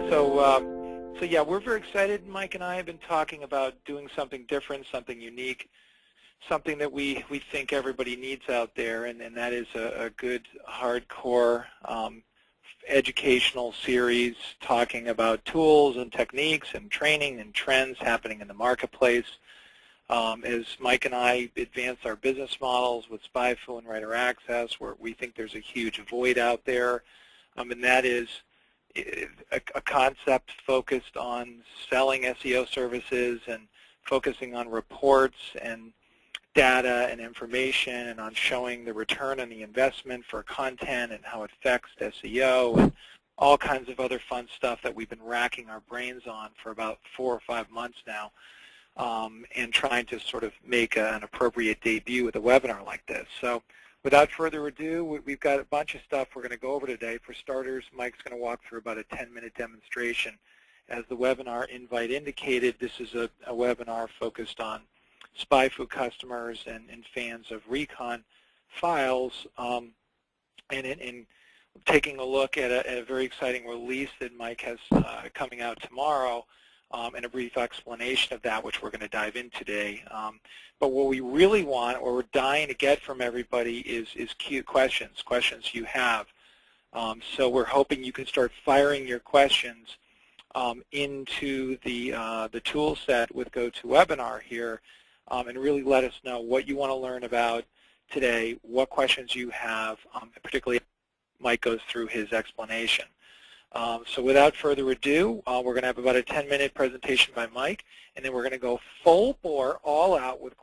So yeah, we're very excited. Mike and I have been talking about doing something different, something unique, something that we think everybody needs out there, and that is a good hardcore educational series talking about tools and techniques and training and trends happening in the marketplace. As Mike and I advance our business models with SpyFu and Writer Access, where we think there's a huge void out there, and that is a concept focused on selling SEO services and focusing on reports and data and information and on showing the return on the investment for content and how it affects SEO and all kinds of other fun stuff that we've been racking our brains on for about 4 or 5 months now, and trying to sort of make an appropriate debut with a webinar like this. So without further ado, we've got a bunch of stuff we're going to go over today. For starters, Mike's going to walk through about a 10-minute demonstration. As the webinar invite indicated, this is a webinar focused on SpyFu customers and fans of Recon files, and in taking a look at a very exciting release that Mike has coming out tomorrow, and a brief explanation of that, which we're going to dive in today. But what we really want, or we're dying to get from everybody, is questions you have. So we're hoping you can start firing your questions into the tool set with GoToWebinar here, and really let us know what you want to learn about today, what questions you have, particularly Mike goes through his explanation. So without further ado, we're going to have about a 10-minute presentation by Mike, and then we're going to go full bore, all out with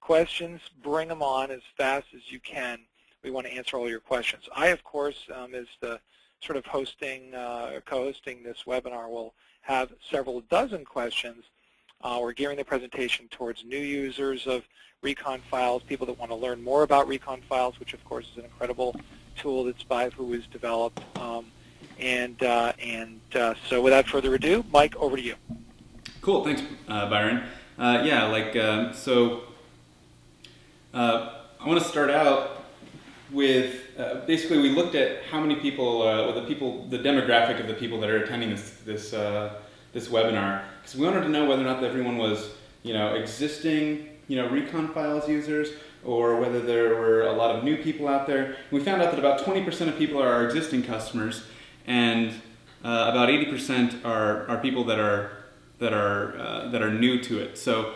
questions. Bring them on as fast as you can. We want to answer all your questions. I, of course, as the sort of co-hosting this webinar, will have several dozen questions. We're gearing the presentation towards new users of Recon files, people that want to learn more about Recon files, which, of course, is an incredible tool that SpyFu has developed. So without further ado, Mike, over to you. Cool, thanks, Byron. I want to start out with basically we looked at how many people, the demographic of the people that are attending this webinar, because we wanted to know whether or not everyone was existing Recon files users, or whether there were a lot of new people out there. We found out that about 20% of people are our existing customers, and about 80% are people that are new to it. So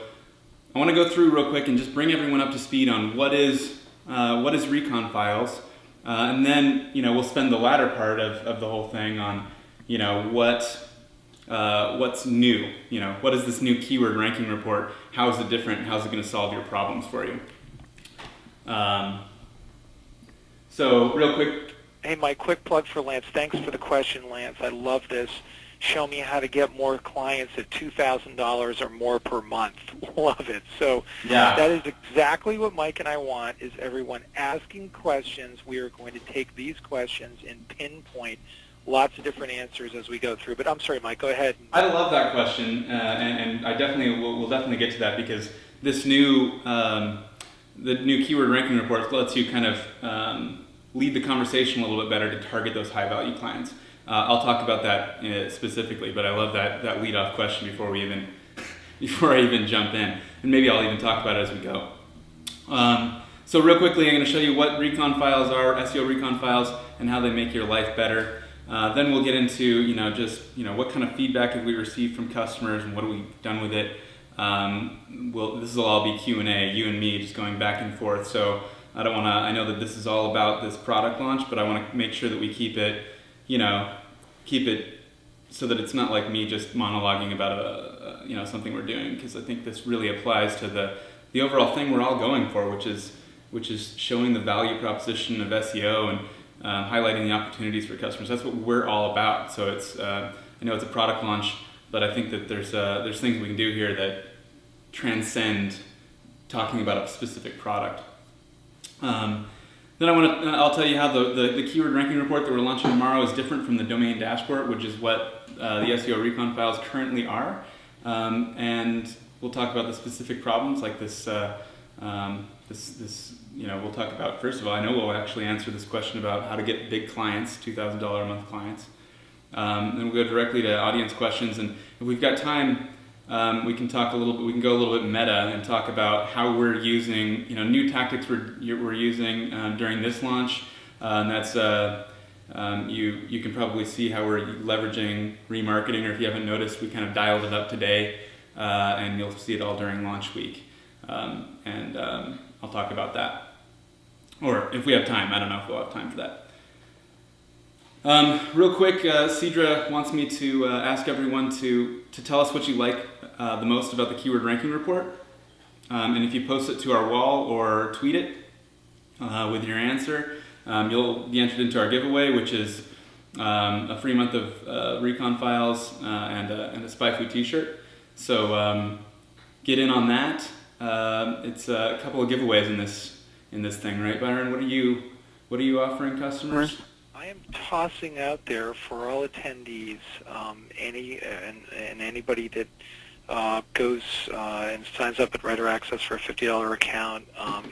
I want to go through real quick and just bring everyone up to speed on what is Recon files, and then we'll spend the latter part of the whole thing on what's new. What is this new keyword ranking report? How is it different? How's it going to solve your problems for you? So real quick. Hey, Mike, quick plug for Lance. Thanks for the question, Lance. I love this. Show me how to get more clients at $2,000 or more per month. Love it. So yeah, that is exactly what Mike and I want, is everyone asking questions. We are going to take these questions and pinpoint lots of different answers as we go through. But I'm sorry, Mike, go ahead. I love that question, and I we'll definitely get to that, because this new the new keyword ranking report lets you kind of lead the conversation a little bit better to target those high-value clients. I'll talk about that specifically, but I love that lead-off question before I even jump in, and maybe I'll even talk about it as we go. So real quickly, I'm going to show you what Recon files are, SEO Recon files, and how they make your life better. Then we'll get into what kind of feedback have we received from customers and what have we done with it. This will all be Q&A, you and me just going back and forth. So I know that this is all about this product launch, but I want to make sure that we keep it so that it's not like me just monologuing about something we're doing, because I think this really applies to the overall thing we're all going for, which is showing the value proposition of SEO and highlighting the opportunities for customers. That's what we're all about. So it's I know it's a product launch, but I think that there's things we can do here that transcend talking about a specific product. Then I'll tell you how the keyword ranking report that we're launching tomorrow is different from the domain dashboard, which is what the SEO Recon files currently are. And we'll talk about the specific problems like this. We'll talk about, first of all, I know we'll actually answer this question about how to get big clients, $2,000 a month clients. and we'll go directly to audience questions. And if we've got time, we can talk a little bit. We can go a little bit meta and talk about how we're using, new tactics we're using during this launch. And that's you can probably see how we're leveraging remarketing, or if you haven't noticed, we kind of dialed it up today, and you'll see it all during launch week. And I'll talk about that. Or if we have time, I don't know if we'll have time for that. Real quick, Cedra wants me to ask everyone to tell us what you like the most about the keyword ranking report. And if you post it to our wall or tweet it with your answer, you'll be entered into our giveaway, which is a free month of Recon files and a SpyFu t-shirt. So get in on that. It's a couple of giveaways in this thing, right, Byron? What are you offering customers? I am tossing out there for all attendees, anybody that goes and signs up at Writer Access for a $50 account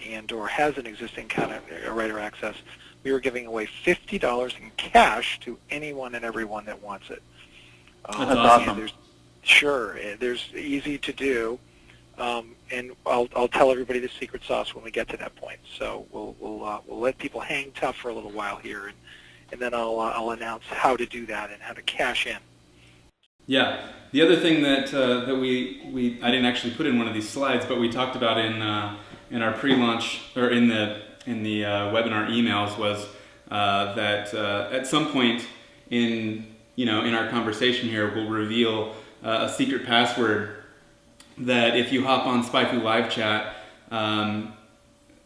and or has an existing account at Writer Access, we are giving away $50 in cash to anyone and everyone that wants it. That's awesome. There's easy to do. And I'll tell everybody the secret sauce when we get to that point. So we'll let people hang tough for a little while here, and then I'll announce how to do that and how to cash in. Yeah. The other thing that I didn't actually put in one of these slides, but we talked about in our pre-launch or in the webinar emails was that at some point in our conversation here, we'll reveal a secret password that if you hop on SpyFu live chat,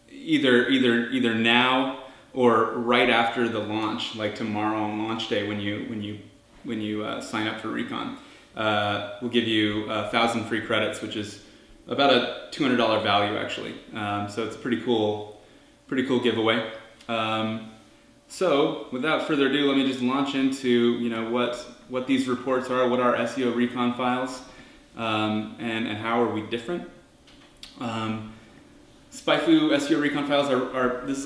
either now or right after the launch, like tomorrow on launch day when you sign up for Recon, we'll give you 1,000 free credits, which is about a $200 value actually. So it's a pretty cool giveaway. So without further ado, let me just launch into what these reports are, what are SEO Recon files. And how are we different? SpyFu SEO Recon files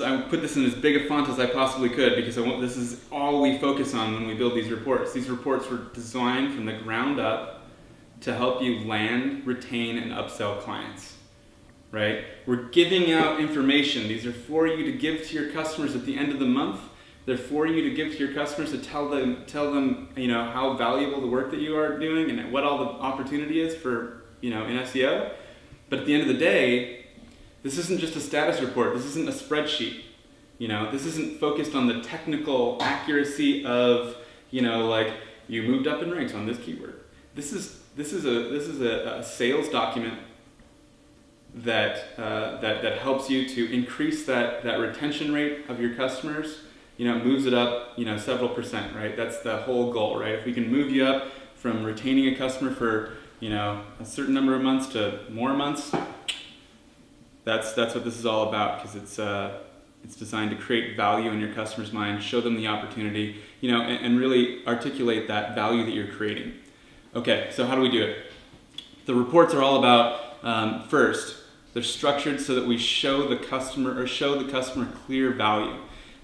I put this in as big a font as I possibly could because this is all we focus on when we build these reports. These reports were designed from the ground up to help you land, retain, and upsell clients. Right? We're giving out information. These are for you to give to your customers at the end of the month. They're for you to give to your customers to tell them how valuable the work that you are doing and what all the opportunity is for in SEO. But at the end of the day, this isn't just a status report. This isn't a spreadsheet. This isn't focused on the technical accuracy of like you moved up in ranks on this keyword. This is a sales document that helps you to increase that retention rate of your customers. It moves it up, several percent, right? That's the whole goal, right? If we can move you up from retaining a customer for, a certain number of months to more months, that's what this is all about, because it's designed to create value in your customer's mind, show them the opportunity, and really articulate that value that you're creating. Okay, so how do we do it? The reports are all about, first, they're structured so that we show the customer clear value.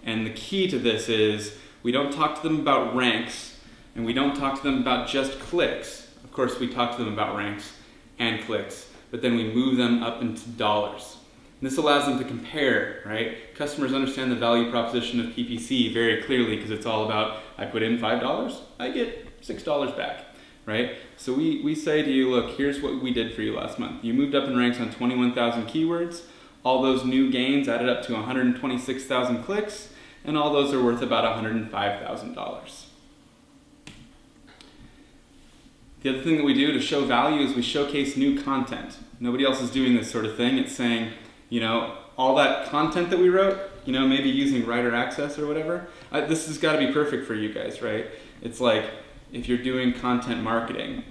And the key to this is we don't talk to them about ranks, and we don't talk to them about just clicks. Of course, we talk to them about ranks and clicks, but then we move them up into dollars. And this allows them to compare, right? Customers understand the value proposition of PPC very clearly because it's all about, I put in $5, I get $6 back, right? So we say to you, look, here's what we did for you last month. You moved up in ranks on 21,000 keywords. All those new gains added up to 126,000 clicks. And all those are worth about $105,000. The other thing that we do to show value is we showcase new content. Nobody else is doing this sort of thing. It's saying, all that content that we wrote, maybe using Writer Access or whatever, this has got to be perfect for you guys, right? It's like if you're doing content marketing,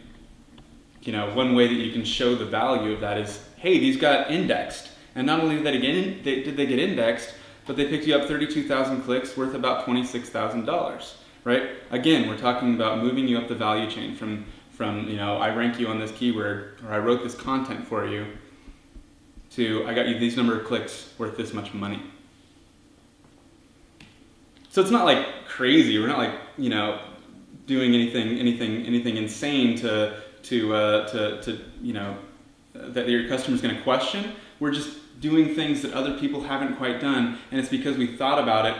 one way that you can show the value of that is, hey, these got indexed. And not only did they get indexed, but they picked you up 32,000 clicks worth about $26,000, right? Again, we're talking about moving you up the value chain from I rank you on this keyword, or I wrote this content for you, to I got you these number of clicks worth this much money. So it's not like crazy. We're not like, doing anything insane to that your customer's going to question. We're just doing things that other people haven't quite done, and it's because we thought about it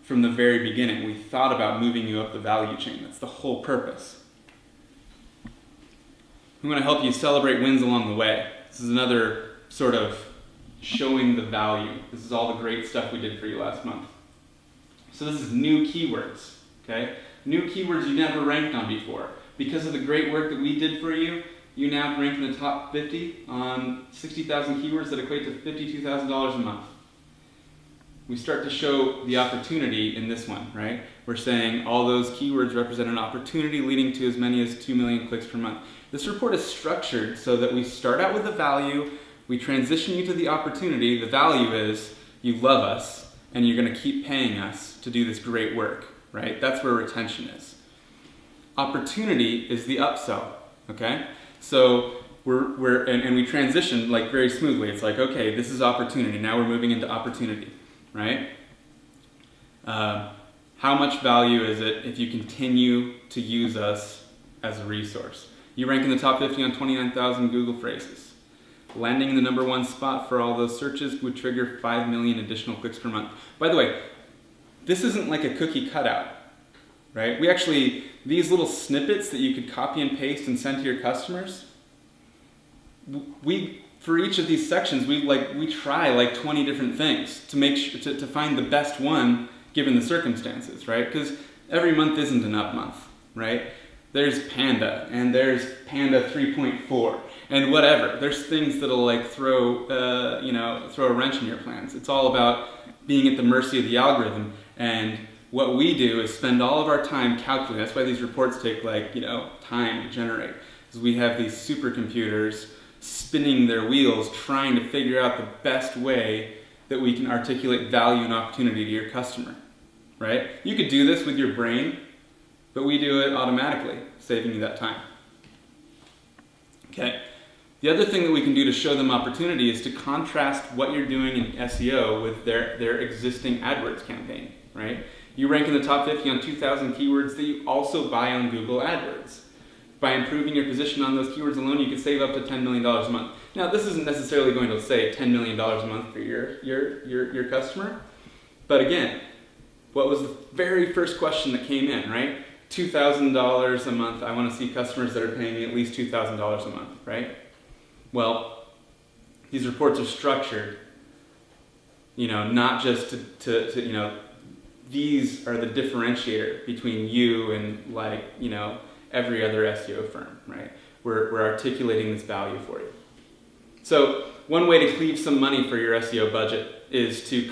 from the very beginning. We thought about moving you up the value chain. That's the whole purpose. We want to help you celebrate wins along the way. This is another sort of showing the value. This is all the great stuff we did for you last month. So this is new keywords, okay? New keywords you never ranked on before. Because of the great work that we did for you, you now rank in the top 50 on 60,000 keywords that equate to $52,000 a month. We start to show the opportunity in this one, right? We're saying all those keywords represent an opportunity leading to as many as 2 million clicks per month. This report is structured so that we start out with the value, we transition you to the opportunity. The value is you love us and you're going to keep paying us to do this great work, right? That's where retention is. Opportunity is the upsell, okay? So we transition like very smoothly. It's like, okay, this is opportunity. Now we're moving into opportunity, right? How much value is it if you continue to use us as a resource? You rank in the top 50 on 29,000 Google phrases. Landing in the #1 spot for all those searches would trigger 5 million additional clicks per month. By the way, this isn't like a cookie cutout, right? We actually, these little snippets that you could copy and paste and send to your customers, for each of these sections, we try like 20 different things to make sure to find the best one given the circumstances, right? Because every month isn't an up month, right? There's Panda, and there's Panda 3.4, and whatever. There's things that'll like throw a wrench in your plans. It's all about being at the mercy of the algorithm, and what we do is spend all of our time calculating. That's why these reports take time to generate. Because we have these supercomputers spinning their wheels trying to figure out the best way that we can articulate value and opportunity to your customer, right? You could do this with your brain, but we do it automatically, saving you that time. Okay. The other thing that we can do to show them opportunity is to contrast what you're doing in SEO with their existing AdWords campaign, right? You rank in the top 50 on 2,000 keywords that you also buy on Google AdWords. By improving your position on those keywords alone, you can save up to $10 million a month. Now, this isn't necessarily going to save $10 million a month for your customer, but again, what was the very first question that came in, right? $2,000 a month. I want to see customers that are paying me at least $2,000 a month, right? Well, these reports are structured, not just to these are the differentiator between you and every other SEO firm, right? We're articulating this value for you. So one way to cleave some money for your SEO budget is to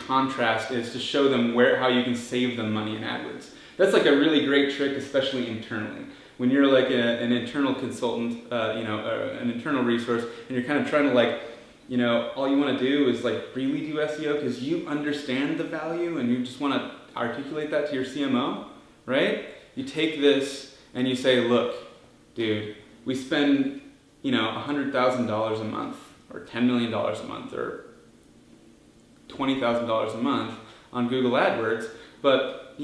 show them how you can save them money in AdWords. That's like a really great trick, especially internally. When you're like an internal consultant, an internal resource, and you're kind of trying to all you want to do is really do SEO because you understand the value and you just want to articulate that to your CMO, right? You take this and you say, look, dude, we spend, $100,000 a month or $10 million a month or $20,000 a month on Google AdWords, but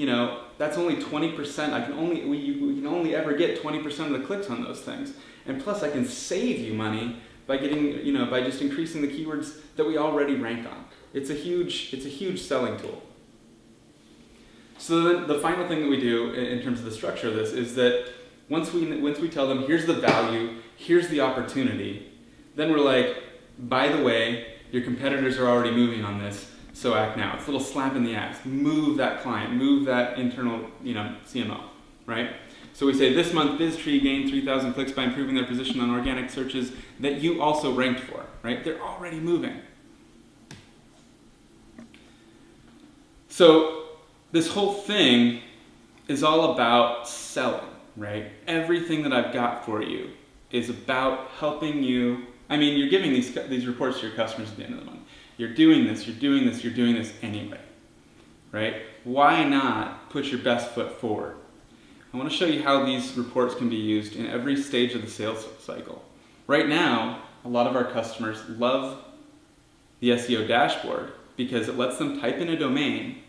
that's only 20%. We can only ever get 20% of the clicks on those things. And plus I can save you money by getting, by just increasing the keywords that we already rank on. It's a huge selling tool. So then the final thing that we do in terms of the structure of this is that once we tell them, here's the value, here's the opportunity, then we're like, by the way, your competitors are already moving on this, so act now. It's a little slap in the ass. Move that client, move that internal, CMO, right? So we say this month BizTree gained 3,000 clicks by improving their position on organic searches that you also ranked for, right? They're already moving. So this whole thing is all about selling, right? Everything that I've got for you is about helping you. I mean, you're giving these reports to your customers at the end of the month. You're doing this anyway, right? Why not put your best foot forward? I want to show you how these reports can be used in every stage of the sales cycle. Right now, a lot of our customers love the SEO dashboard because it lets them type in a domain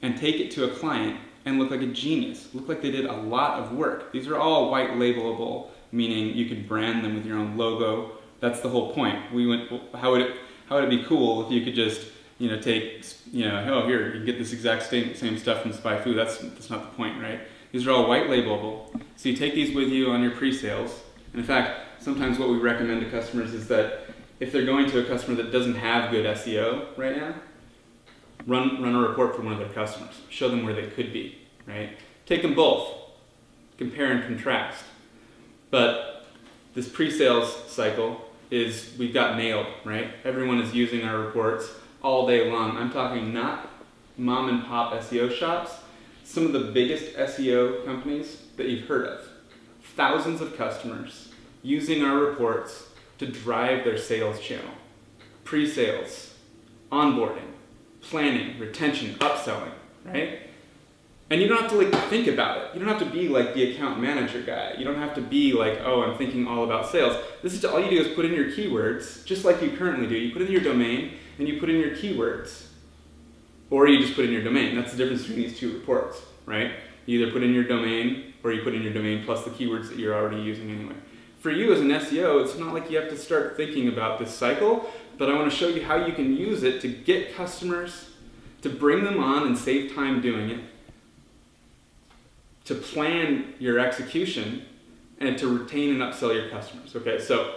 and take it to a client and look like a genius, look like they did a lot of work. These are all white labelable, meaning you can brand them with your own logo. That's the whole point. How would it be cool if you could just, take, oh, here, you can get this exact same stuff from SpyFu. That's not the point, right? These are all white labelable. So you take these with you on your pre-sales. And in fact, sometimes what we recommend to customers is that if they're going to a customer that doesn't have good SEO right now, run a report for one of their customers. Show them where they could be, right? Take them both. Compare and contrast. But this pre-sales cycle is we've got nailed, right? Everyone is using our reports all day long. I'm talking not mom and pop SEO shops, some of the biggest SEO companies that you've heard of. Thousands of customers using our reports to drive their sales channel. Pre-sales, onboarding, planning, retention, upselling, right? And you don't have to think about it. You don't have to be like the account manager guy. You don't have to be like, oh, I'm thinking all about sales. This is all you do is put in your keywords, just like you currently do. You put in your domain and you put in your keywords. Or you just put in your domain. That's the difference between these two reports, right? You either put in your domain or you put in your domain plus the keywords that you're already using anyway. For you as an SEO, it's not like you have to start thinking about this cycle, but I want to show you how you can use it to get customers, to bring them on and save time doing it, to plan your execution, and to retain and upsell your customers. Okay, so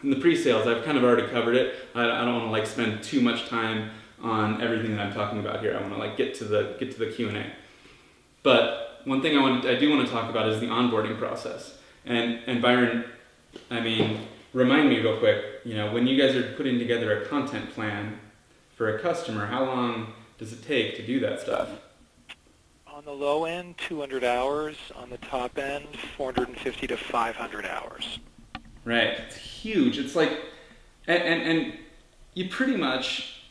in the pre-sales, I've kind of already covered it. I don't want to spend too much time on everything that I'm talking about here. I want to get to the Q&A. But one thing I do want to talk about is the onboarding process. And Byron, remind me real quick, when you guys are putting together a content plan for a customer, how long does it take to do that stuff? On the low end, 200 hours. On the top end, 450 to 500 hours. Right. It's huge. It's like, and you pretty much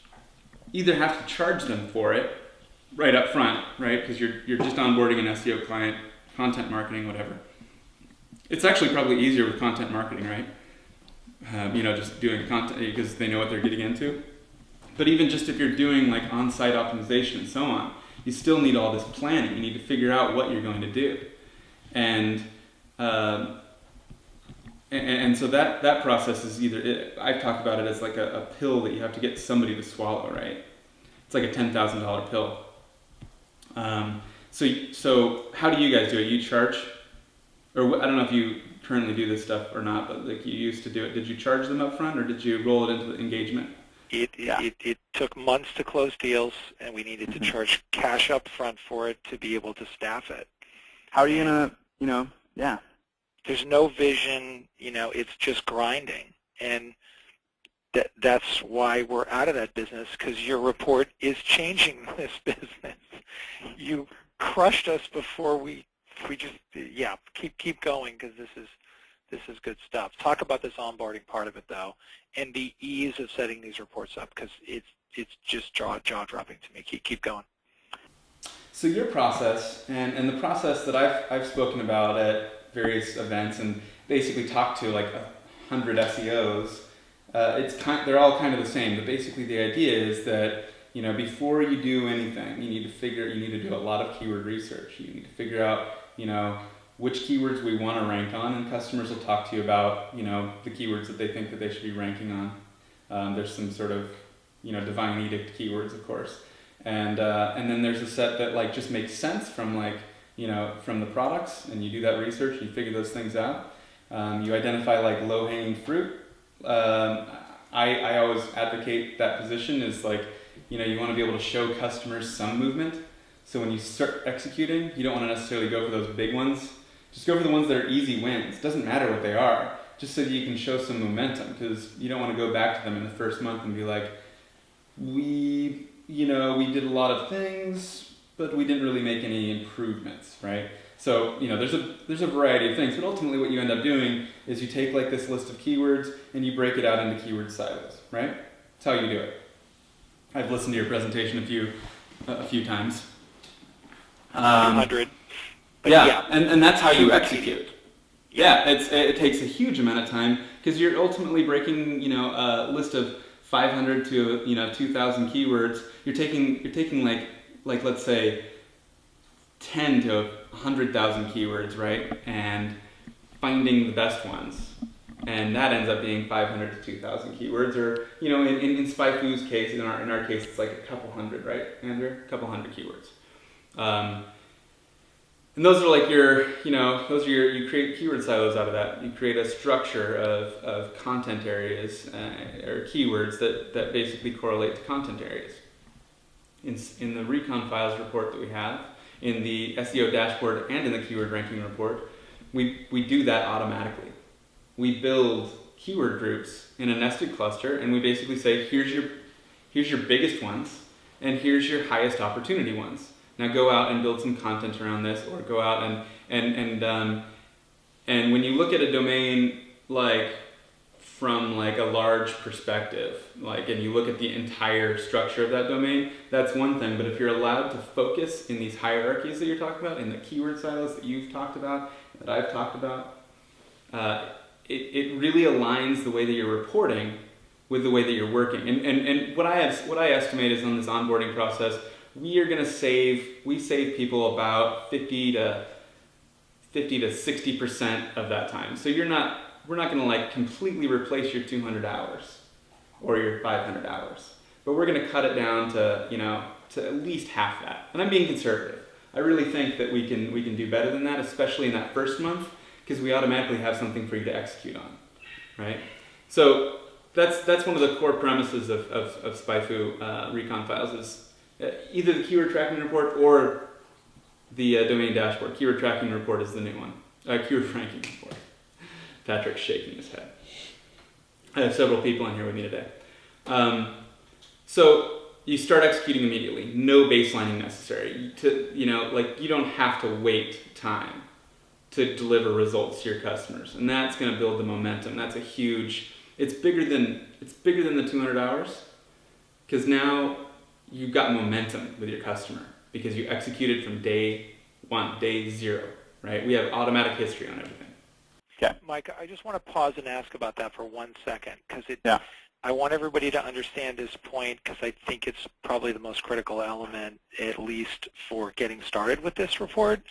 either have to charge them for it right up front, right? Because you're just onboarding an SEO client, content marketing, whatever. It's actually probably easier with content marketing, right? Just doing content because they know what they're getting into. But even just if you're doing on-site optimization and so on, you still need all this planning. You need to figure out what you're going to do. And so that process is I've talked about it as like a pill that you have to get somebody to swallow, right? It's like a $10,000 pill. So how do you guys do it? You charge, or I don't know if you currently do this stuff or not, but you used to do it. Did you charge them up front or did you roll it into the engagement? It took months to close deals, and we needed to charge cash up front for it to be able to staff it. How are you gonna, There's no vision, it's just grinding. And that's why we're out of that business, because your report is changing this business. You crushed us before we just, keep going, because this is good stuff. Talk about this onboarding part of it, though, and the ease of setting these reports up, because it's just jaw-dropping to me. Keep going. So your process, and the process that I've spoken about at various events and basically talked to 100 SEOs, they're all kind of the same. But basically the idea is that before you do anything, you need to do a lot of keyword research. You need to figure out which keywords we want to rank on, and customers will talk to you about the keywords that they think that they should be ranking on. There's some sort of divine edict keywords, of course, and then there's a set that just makes sense from from the products, and you do that research and you figure those things out. You identify low-hanging fruit. I always advocate that position is you want to be able to show customers some movement. So when you start executing, you don't want to necessarily go for those big ones. Just go for the ones that are easy wins. Doesn't matter what they are, just so that you can show some momentum, because you don't want to go back to them in the first month and be like, we did a lot of things, but we didn't really make any improvements, right? So, there's a variety of things, but ultimately what you end up doing is you take this list of keywords and you break it out into keyword silos, right? That's how you do it. I've listened to your presentation a few times. 100. And that's how you execute. Yeah, it takes a huge amount of time, because you're ultimately breaking, a list of 500 to 2,000 keywords. You're taking let's say 10 to 100,000 keywords, right? And finding the best ones. And that ends up being 500 to 2,000 keywords, or, you know, in SpyFu's case, in our case, it's like a couple hundred, right, Andrew? A couple hundred keywords. And those are like you create keyword silos out of that. You create a structure of content areas or keywords that basically correlate to content areas. In the Recon files report that we have, in the SEO dashboard and in the keyword ranking report, we do that automatically. We build keyword groups in a nested cluster, and we basically say, here's your biggest ones, and here's your highest opportunity ones. Now go out and build some content around this, or go out and when you look at a domain like from like a large perspective, and you look at the entire structure of that domain, that's one thing. But if you're allowed to focus in these hierarchies that you're talking about, in the keyword silos that you've talked about, that I've talked about, it really aligns the way that you're reporting with the way that you're working. And what I estimate is on this onboarding process, we save people about 50 to 60% of that time. So we're not going to like completely replace your 200 hours or your 500 hours, but we're going to cut it down to, to at least half that. And I'm being conservative. I really think that we can do better than that, especially in that first month, because we automatically have something for you to execute on, right? So that's one of the core premises of SpyFu Recon files is either the keyword tracking report or the domain dashboard. Keyword tracking report is the new one. Keyword ranking report. Patrick's shaking his head. I have several people in here with me today. So you start executing immediately. No baselining necessary. You don't have to wait time to deliver results to your customers, and that's going to build the momentum. That's a huge. It's bigger than the 200 hours, because now you've got momentum with your customer because you executed from day one, day zero, right? We have automatic history on everything. Okay. Mike, I just want to pause and ask about that for 1 second, because I want everybody to understand this point, because I think it's probably the most critical element, at least for getting started with this report.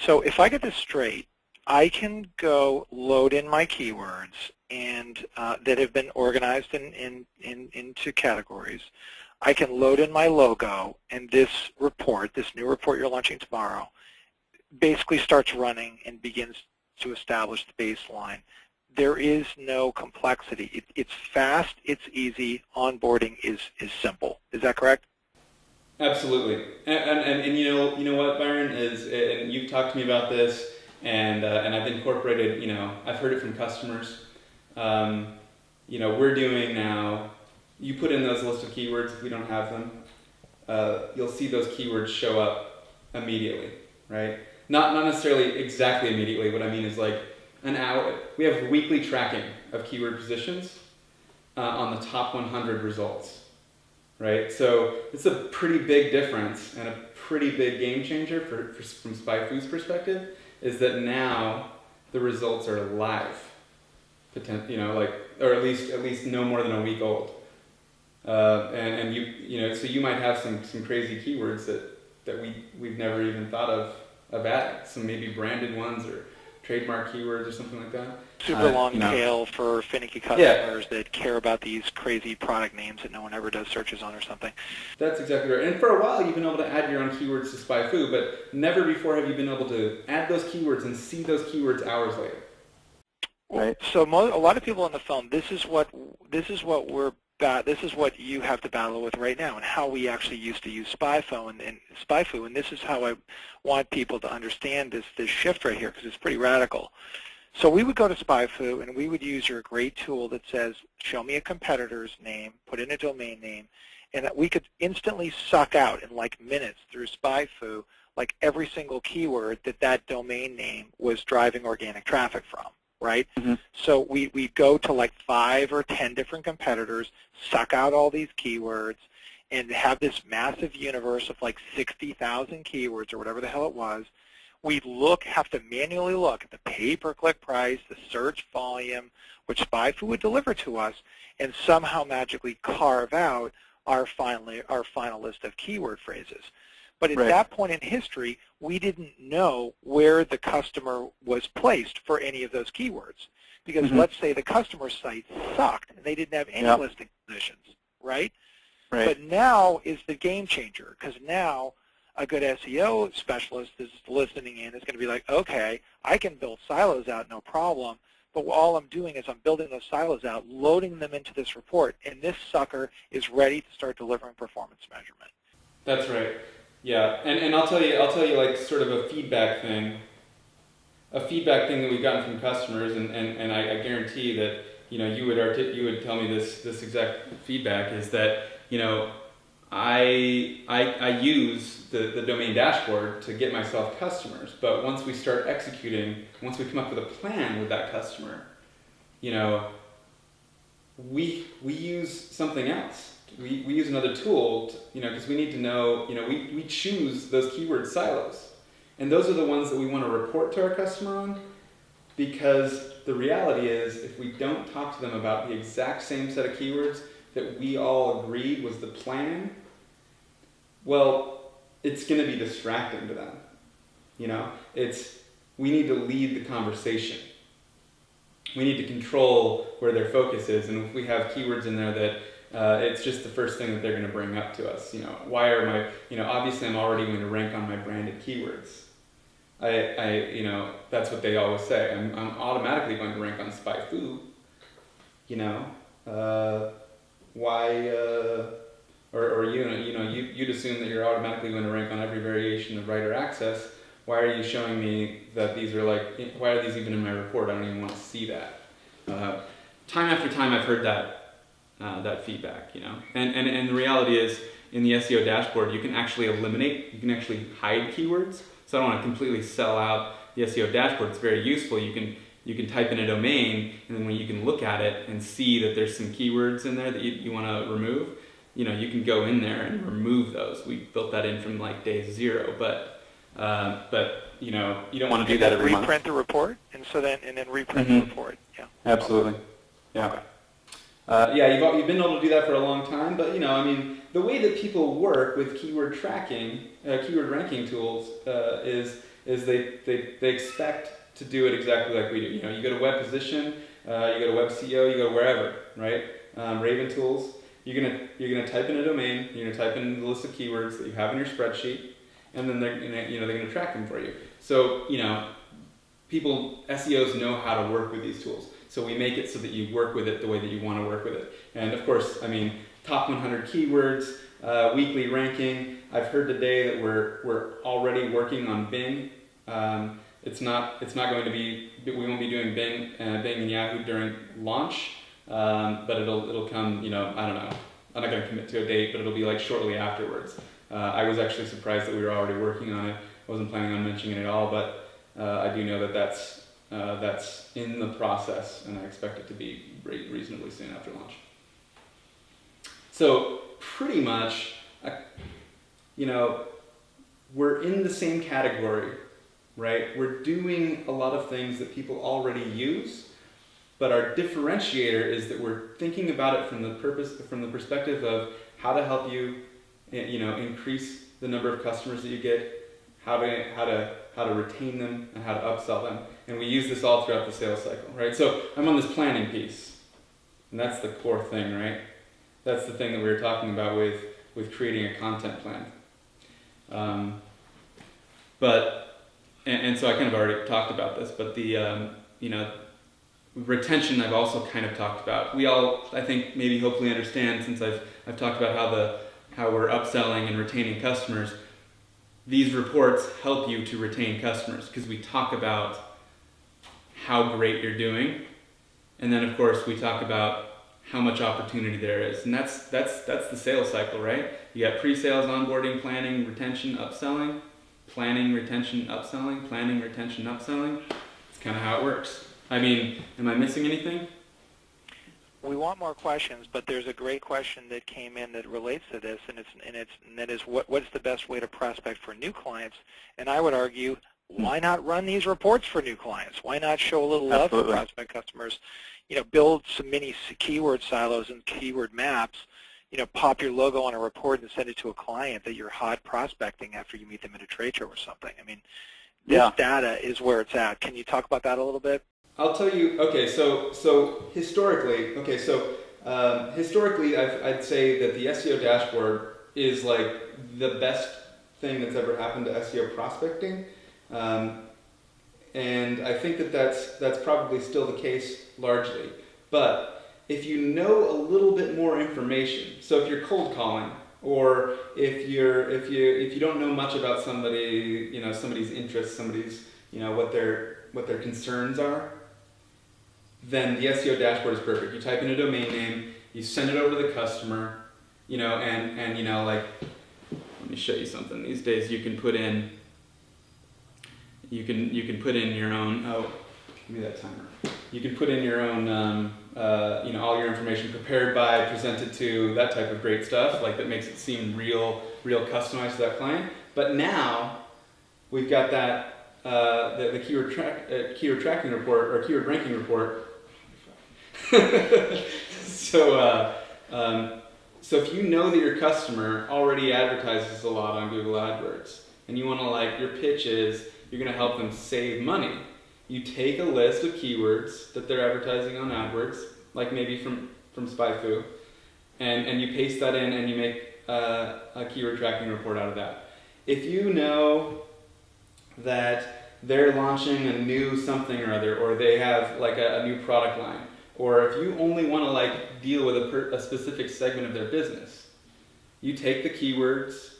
So if I get this straight, I can go load in my keywords and that have been organized into categories. I can load in my logo, and this new report you're launching tomorrow, basically starts running and begins to establish the baseline. There is no complexity. It's fast, it's easy, onboarding is simple. Is that correct? Absolutely. And you know what, Byron, and you've talked to me about this, and I've incorporated, I've heard it from customers. We're doing now, you put in those list of keywords if we don't have them, you'll see those keywords show up immediately, right? Not necessarily exactly immediately. What I mean is like an hour. We have weekly tracking of keyword positions on the top 100 results, right? So it's a pretty big difference and a pretty big game changer from SpyFu's perspective, is that now the results are live, or at least no more than a week old. And so you might have some crazy keywords that we've never even thought of adding, some maybe branded ones or trademark keywords or something like that. Super long tail for finicky customers that care about these crazy product names that no one ever does searches on or something. That's exactly right. And for a while you've been able to add your own keywords to SpyFu, but never before have you been able to add those keywords and see those keywords hours later. Right. So a lot of people on the phone, this is what you have to battle with right now, and how we actually used to use SpyFu, and this is how I want people to understand this shift right here, because it's pretty radical. So we would go to SpyFu, and we would use your great tool that says, show me a competitor's name, put in a domain name, and that we could instantly suck out in like minutes through SpyFu like every single keyword that domain name was driving organic traffic from. Right? Mm-hmm. So we go to like 5 or 10 different competitors, suck out all these keywords, and have this massive universe of like 60,000 keywords or whatever the hell it was. We have to manually look at the pay-per-click price, the search volume, which SpyFu would deliver to us, and somehow magically carve out our final list of keyword phrases. But at Right. that point in history, we didn't know where the customer was placed for any of those keywords. Because let's say the customer site sucked and they didn't have any listing positions, right? Right. But now is the game changer, because now a good SEO specialist is listening in, is going to be like, okay, I can build silos out, no problem, but all I'm doing is I'm building those silos out, loading them into this report, and this sucker is ready to start delivering performance measurement. That's right. Yeah, and I'll tell you like sort of a feedback thing that we've gotten from customers, and I guarantee that you would tell me this exact feedback is that I use the domain dashboard to get myself customers, but once we start executing, once we come up with a plan with that customer, we use something else. We use another tool, because we need to know, we choose those keyword silos. And those are the ones that we want to report to our customer on, because the reality is if we don't talk to them about the exact same set of keywords that we all agreed was the plan, well, it's going to be distracting to them. We need to lead the conversation. We need to control where their focus is, and if we have keywords in there that it's just the first thing that they're going to bring up to us. Why are my, obviously I'm already going to rank on my branded keywords. That's what they always say. I'm automatically going to rank on SpyFu. Why, or you'd assume that you're automatically going to rank on every variation of writer access. Why are you showing me that these are why are these even in my report? I don't even want to see that. Time after time I've heard that feedback, and the reality is in the SEO dashboard you can actually hide keywords. So I don't want to completely sell out the SEO dashboard. It's very useful. You can type in a domain, and then when you can look at it and see that there's some keywords in there that you want to remove, you can go in there and remove those. We built that in from day 0, but you don't want to do that every month. Reprint the report, and then reprint the report. Yeah. Absolutely. Yeah. Okay. You've been able to do that for a long time, but the way that people work with keyword tracking, keyword ranking tools, is they expect to do it exactly like we do. You go to web position, you go to web SEO, you go wherever, right? Raven tools. You're gonna type in a domain. You're gonna type in the list of keywords that you have in your spreadsheet, and then they're gonna track them for you. So SEOs know how to work with these tools. So we make it so that you work with it the way that you want to work with it. And of course, top 100 keywords, weekly ranking. I've heard today that we're already working on Bing. It's not going to be. We won't be doing Bing and Yahoo during launch, but it'll come. I don't know. I'm not going to commit to a date, but it'll be shortly afterwards. I was actually surprised that we were already working on it. I wasn't planning on mentioning it at all, but I do know that that's in the process, and I expect it to be reasonably soon after launch. So pretty much, we're in the same category, right? We're doing a lot of things that people already use, but our differentiator is that we're thinking about it from the perspective of how to help you, increase the number of customers that you get, how to retain them, and how to upsell them. And we use this all throughout the sales cycle, right? So I'm on this planning piece, and that's the core thing, right? That's the thing that we were talking about with creating a content plan. And so I kind of already talked about this, but the retention I've also kind of talked about. We all, I think, maybe hopefully understand, since I've talked about how we're upselling and retaining customers. These reports help you to retain customers because we talk about how great you're doing, and then of course we talk about how much opportunity there is, and that's the sales cycle, right? You got pre-sales, onboarding, planning, retention, upselling, planning, retention, upselling, planning, retention, upselling. It's kind of how it works. Am I missing anything? We want more questions, but there's a great question that came in that relates to this, and that is what's the best way to prospect for new clients? And I would argue, why not run these reports for new clients? Why not show a little love for prospect customers? Build some mini keyword silos and keyword maps, pop your logo on a report and send it to a client that you're hot prospecting after you meet them at a trade show or something. I mean, this data is where it's at. Can you talk about that a little bit? I'll tell you. Okay, so historically, historically, I'd say that the SEO dashboard is like the best thing that's ever happened to SEO prospecting, and I think that that's probably still the case largely. But if you know a little bit more information, so if you're cold calling, or if you don't know much about somebody, somebody's interests, somebody's what their concerns are, then the SEO dashboard is perfect. You type in a domain name, you send it over to the customer, and like, let me show you something. These days you can put in your own, give me that timer. You can put in your own, all your information prepared by, presented to, that type of great stuff, like that makes it seem real customized to that client. But now we've got that, the keyword tracking report, or keyword ranking report. So if you know that your customer already advertises a lot on Google AdWords, and you want to your pitch is you're going to help them save money, you take a list of keywords that they're advertising on AdWords, like maybe from SpyFu, and you paste that in and you make a keyword tracking report out of that. If you know that they're launching a new something or other, or they have like a new product line, or if you only want to deal with a specific segment of their business, you take the keywords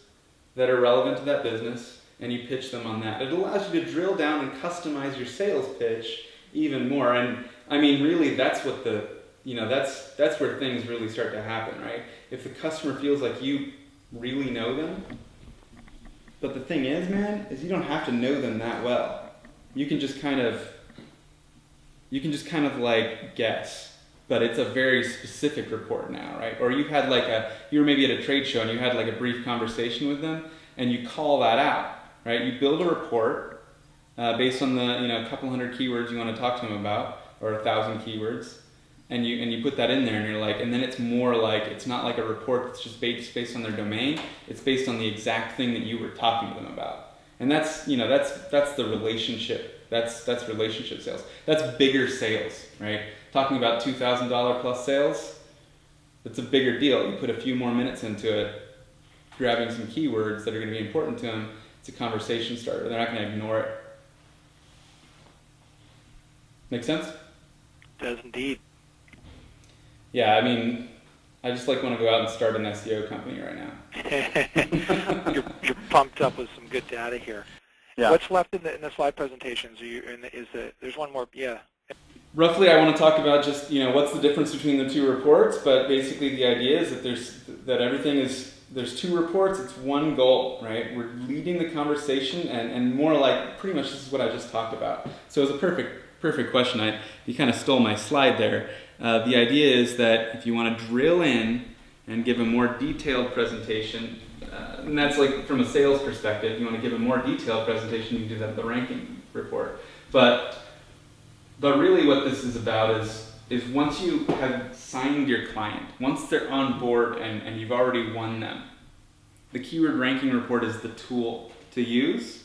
that are relevant to that business and you pitch them on that. It allows you to drill down and customize your sales pitch even more. And I mean, really, that's what that's where things really start to happen, right? If the customer feels like you really know them, but the thing is, man, is you don't have to know them that well. You can just kind of guess, but it's a very specific report now, right? Or you were maybe at a trade show and you had a brief conversation with them and you call that out, right? You build a report based on the couple hundred keywords you want to talk to them about, or 1,000 keywords, and you put that in there, and you're and then it's more it's not like a report that's just based on their domain. It's based on the exact thing that you were talking to them about, and that's the relationship. That's relationship sales. That's bigger sales, right? Talking about $2,000 plus sales, it's a bigger deal. You put a few more minutes into it, grabbing some keywords that are going to be important to them. It's a conversation starter. They're not going to ignore it. Make sense? Does indeed. Yeah, I mean, I just want to go out and start an SEO company right now. You're pumped up with some good data here. Yeah. What's left in the slide presentations? There's one more? Yeah. Roughly, I want to talk about just what's the difference between the two reports. But basically, the idea is that there's two reports. It's one goal, right? We're leading the conversation, and more pretty much this is what I just talked about. So it's a perfect question. You kind of stole my slide there. The idea is that if you want to drill in and give a more detailed presentation. And that's from a sales perspective, you want to give a more detailed presentation, you can do that with the ranking report. But really what this is about is once you have signed your client, once they're on board and you've already won them, the keyword ranking report is the tool to use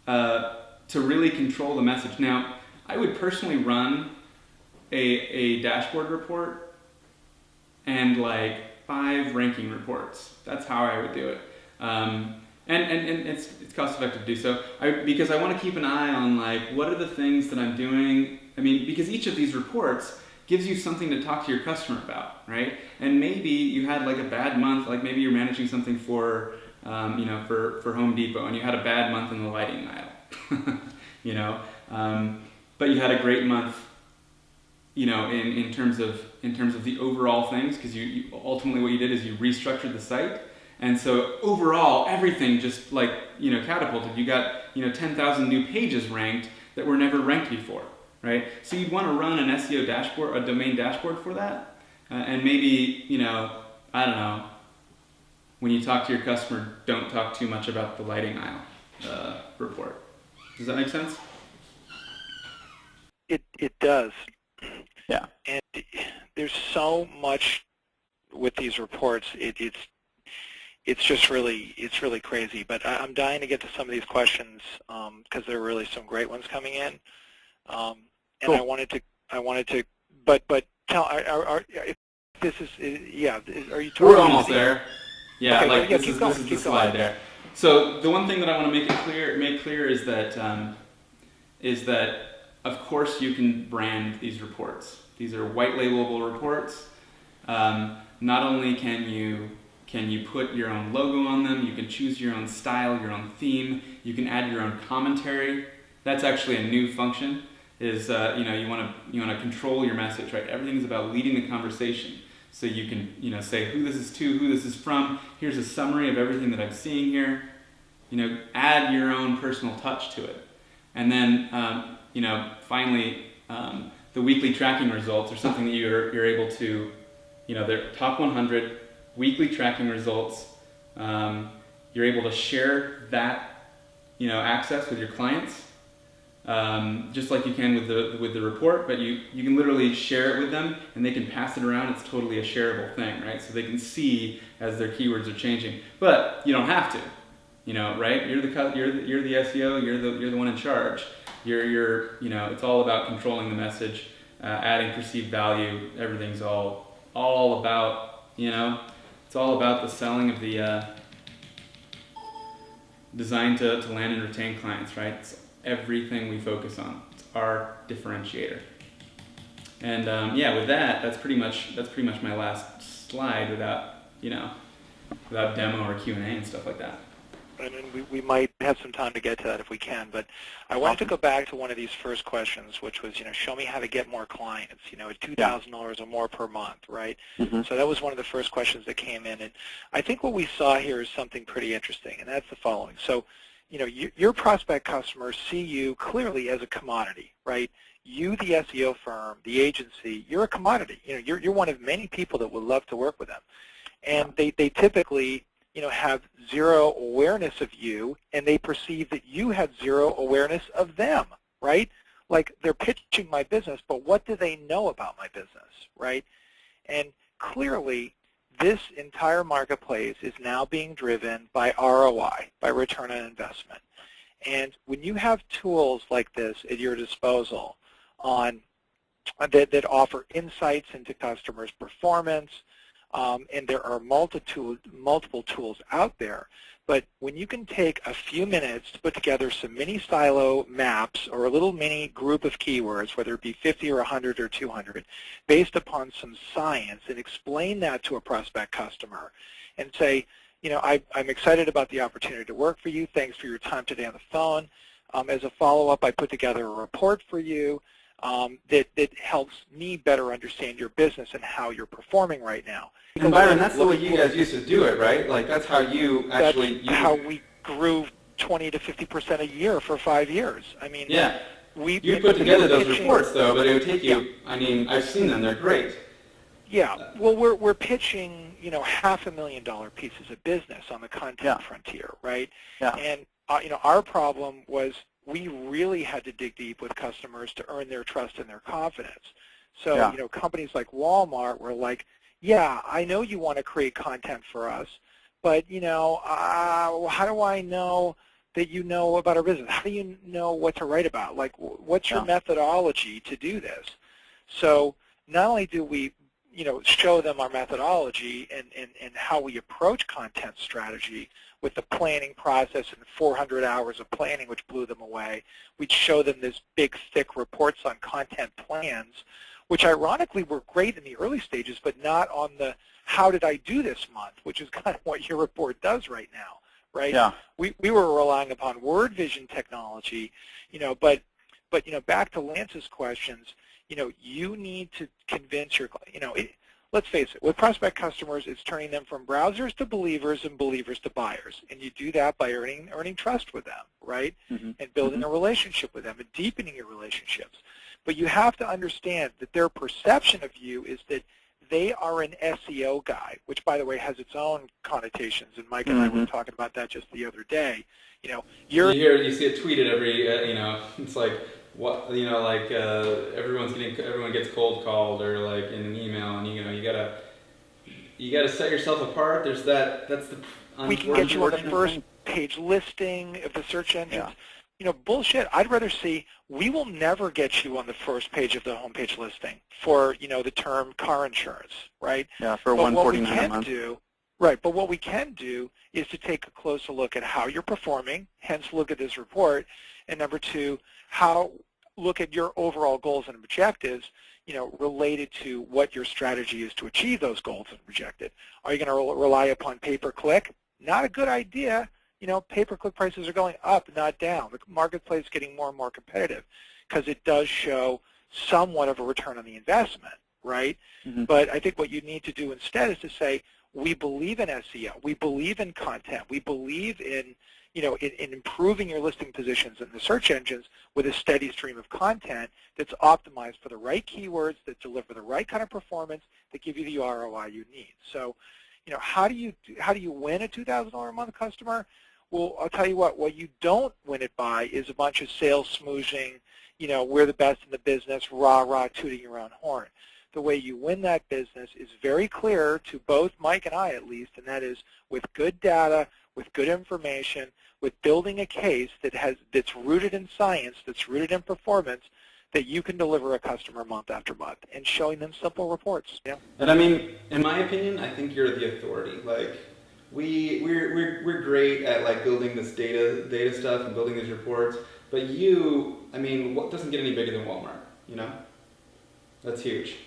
to really control the message. Now, I would personally run a dashboard report and 5 ranking reports. That's how I would do it. And it's cost effective to do so. Because I want to keep an eye on what are the things that I'm doing. I mean, because each of these reports gives you something to talk to your customer about, right? And maybe you had a bad month, maybe you're managing something for Home Depot, and you had a bad month in the lighting aisle, but you had a great month, in terms of the overall things, because you ultimately what you did is you restructured the site, and so overall everything just catapulted. You got 10,000 new pages ranked that were never ranked before, right? So you'd want to run an SEO dashboard, a domain dashboard for that, and maybe I don't know. When you talk to your customer, don't talk too much about the lighting aisle report. Does that make sense? It does. Yeah. And there's so much with these reports, it's just really crazy. But I'm dying to get to some of these questions because there are really some great ones coming in. And cool. I wanted to, but tell, if this is, yeah, are you talking? We're almost there. Yeah, okay, like yeah, this is the slide there. So the one thing that I want to make clear is that of course you can brand these reports. These are white labelable reports. Not only can you put your own logo on them, you can choose your own style, your own theme, you can add your own commentary. That's actually a new function. Is you want to control your message, right? Everything's about leading the conversation. So you can say who this is to, who this is from. Here's a summary of everything that I'm seeing here. Add your own personal touch to it, and then finally the weekly tracking results are something that you're able to, they're top 100 weekly tracking results. You're able to share that access with your clients. Just like you can with the report, but you can literally share it with them and they can pass it around. It's totally a shareable thing, right? So they can see as their keywords are changing, but you don't have to, right? You're the SEO, you're the one in charge. It's all about controlling the message, adding perceived value. Everything's all about, it's all about the selling of the designed to land and retain clients, right? It's everything we focus on. It's our differentiator. And with that, that's pretty much my last slide without demo or Q&A and stuff like that. And we might have some time to get to that if we can, but I wanted to go back to one of these first questions, which was, show me how to get more clients, at $2,000 or more per month, right? Mm-hmm. So that was one of the first questions that came in, and I think what we saw here is something pretty interesting, and that's the following. So, your prospect customers see you clearly as a commodity, right? You, the SEO firm, the agency, you're a commodity. You're one of many people that would love to work with them, and they typically have zero awareness of you, and they perceive that you have zero awareness of them, right? Like, they're pitching my business, but what do they know about my business, right? And clearly, this entire marketplace is now being driven by ROI, by return on investment. And when you have tools like this at your disposal that offer insights into customers' performance, and there are multiple tools out there, but when you can take a few minutes to put together some mini silo maps or a little mini group of keywords, whether it be 50 or 100 or 200, based upon some science, and explain that to a prospect customer and say, I'm excited about the opportunity to work for you. Thanks for your time today on the phone. As a follow-up, I put together a report for you that helps me better understand your business and how you're performing right now. And Byron, that's the way you guys used to do it, right? Like, that's how you actually... That's how we grew 20 to 50% a year for 5 years. I mean, yeah. You put together those reports, though, but it would take you... I mean, I've seen them. They're great. Yeah. Well, we're pitching, $500,000 pieces of business on the content frontier, right? Yeah. And, our problem was we really had to dig deep with customers to earn their trust and their confidence. So, companies like Walmart were like, yeah, I know you want to create content for us, but, how do I know that you know about our business? How do you know what to write about? Like, what's your methodology to do this? So not only do we, show them our methodology and how we approach content strategy with the planning process and 400 hours of planning, which blew them away. We'd show them this big, thick reports on content plans, which ironically were great in the early stages, but not on the how did I do this month, which is kind of what your report does right now, right? Yeah. We were relying upon word vision technology, but back to Lance's questions, you need to convince your, let's face it, with prospect customers, it's turning them from browsers to believers and believers to buyers, and you do that by earning trust with them, right? Mm-hmm. And building a relationship with them and deepening your relationships. But you have to understand that their perception of you is that they are an SEO guy, which, by the way, has its own connotations, and Mike and I were talking about that just the other day. You see it tweeted every, it's like, what, everyone gets cold called or like in an email, and you gotta, you got to set yourself apart. There's that. That's the. We can get you on the first page listing of the search engines. You know, bullshit. I'd rather see, we will never get you on the first page of the homepage listing for, you know, the term car insurance, right? Yeah, for But what we $149 a can month. do, right, but what we can do is to take a closer look at how you're performing, hence look at this report, and number two, look at your overall goals and objectives, you know, related to what your strategy is to achieve those goals and objectives. Are you going to rely upon pay-per-click? Not a good idea. You know, pay-per-click prices are going up, not down. The marketplace is getting more and more competitive because it does show somewhat of a return on the investment, right? Mm-hmm. But I think what you need to do instead is to say, we believe in SEO, we believe in content, we believe in, you know, in improving your listing positions in the search engines with a steady stream of content that's optimized for the right keywords, that deliver the right kind of performance, that give you the ROI you need. So, you know, how do you win a $2,000 a month customer? Well, I'll tell you what you don't win it by is a bunch of sales smooshing, you know, we're the best in the business, rah, rah, tooting your own horn. The way you win that business is very clear to both Mike and I at least, and that is with good data, with good information, with building a case that's rooted in science, that's rooted in performance, that you can deliver a customer month after month, and showing them simple reports. Yeah. And I mean, in my opinion, I think you're the authority. Like, we're great at like building this data stuff and building these reports, but you, I mean, what doesn't get any bigger than Walmart? You know, that's huge.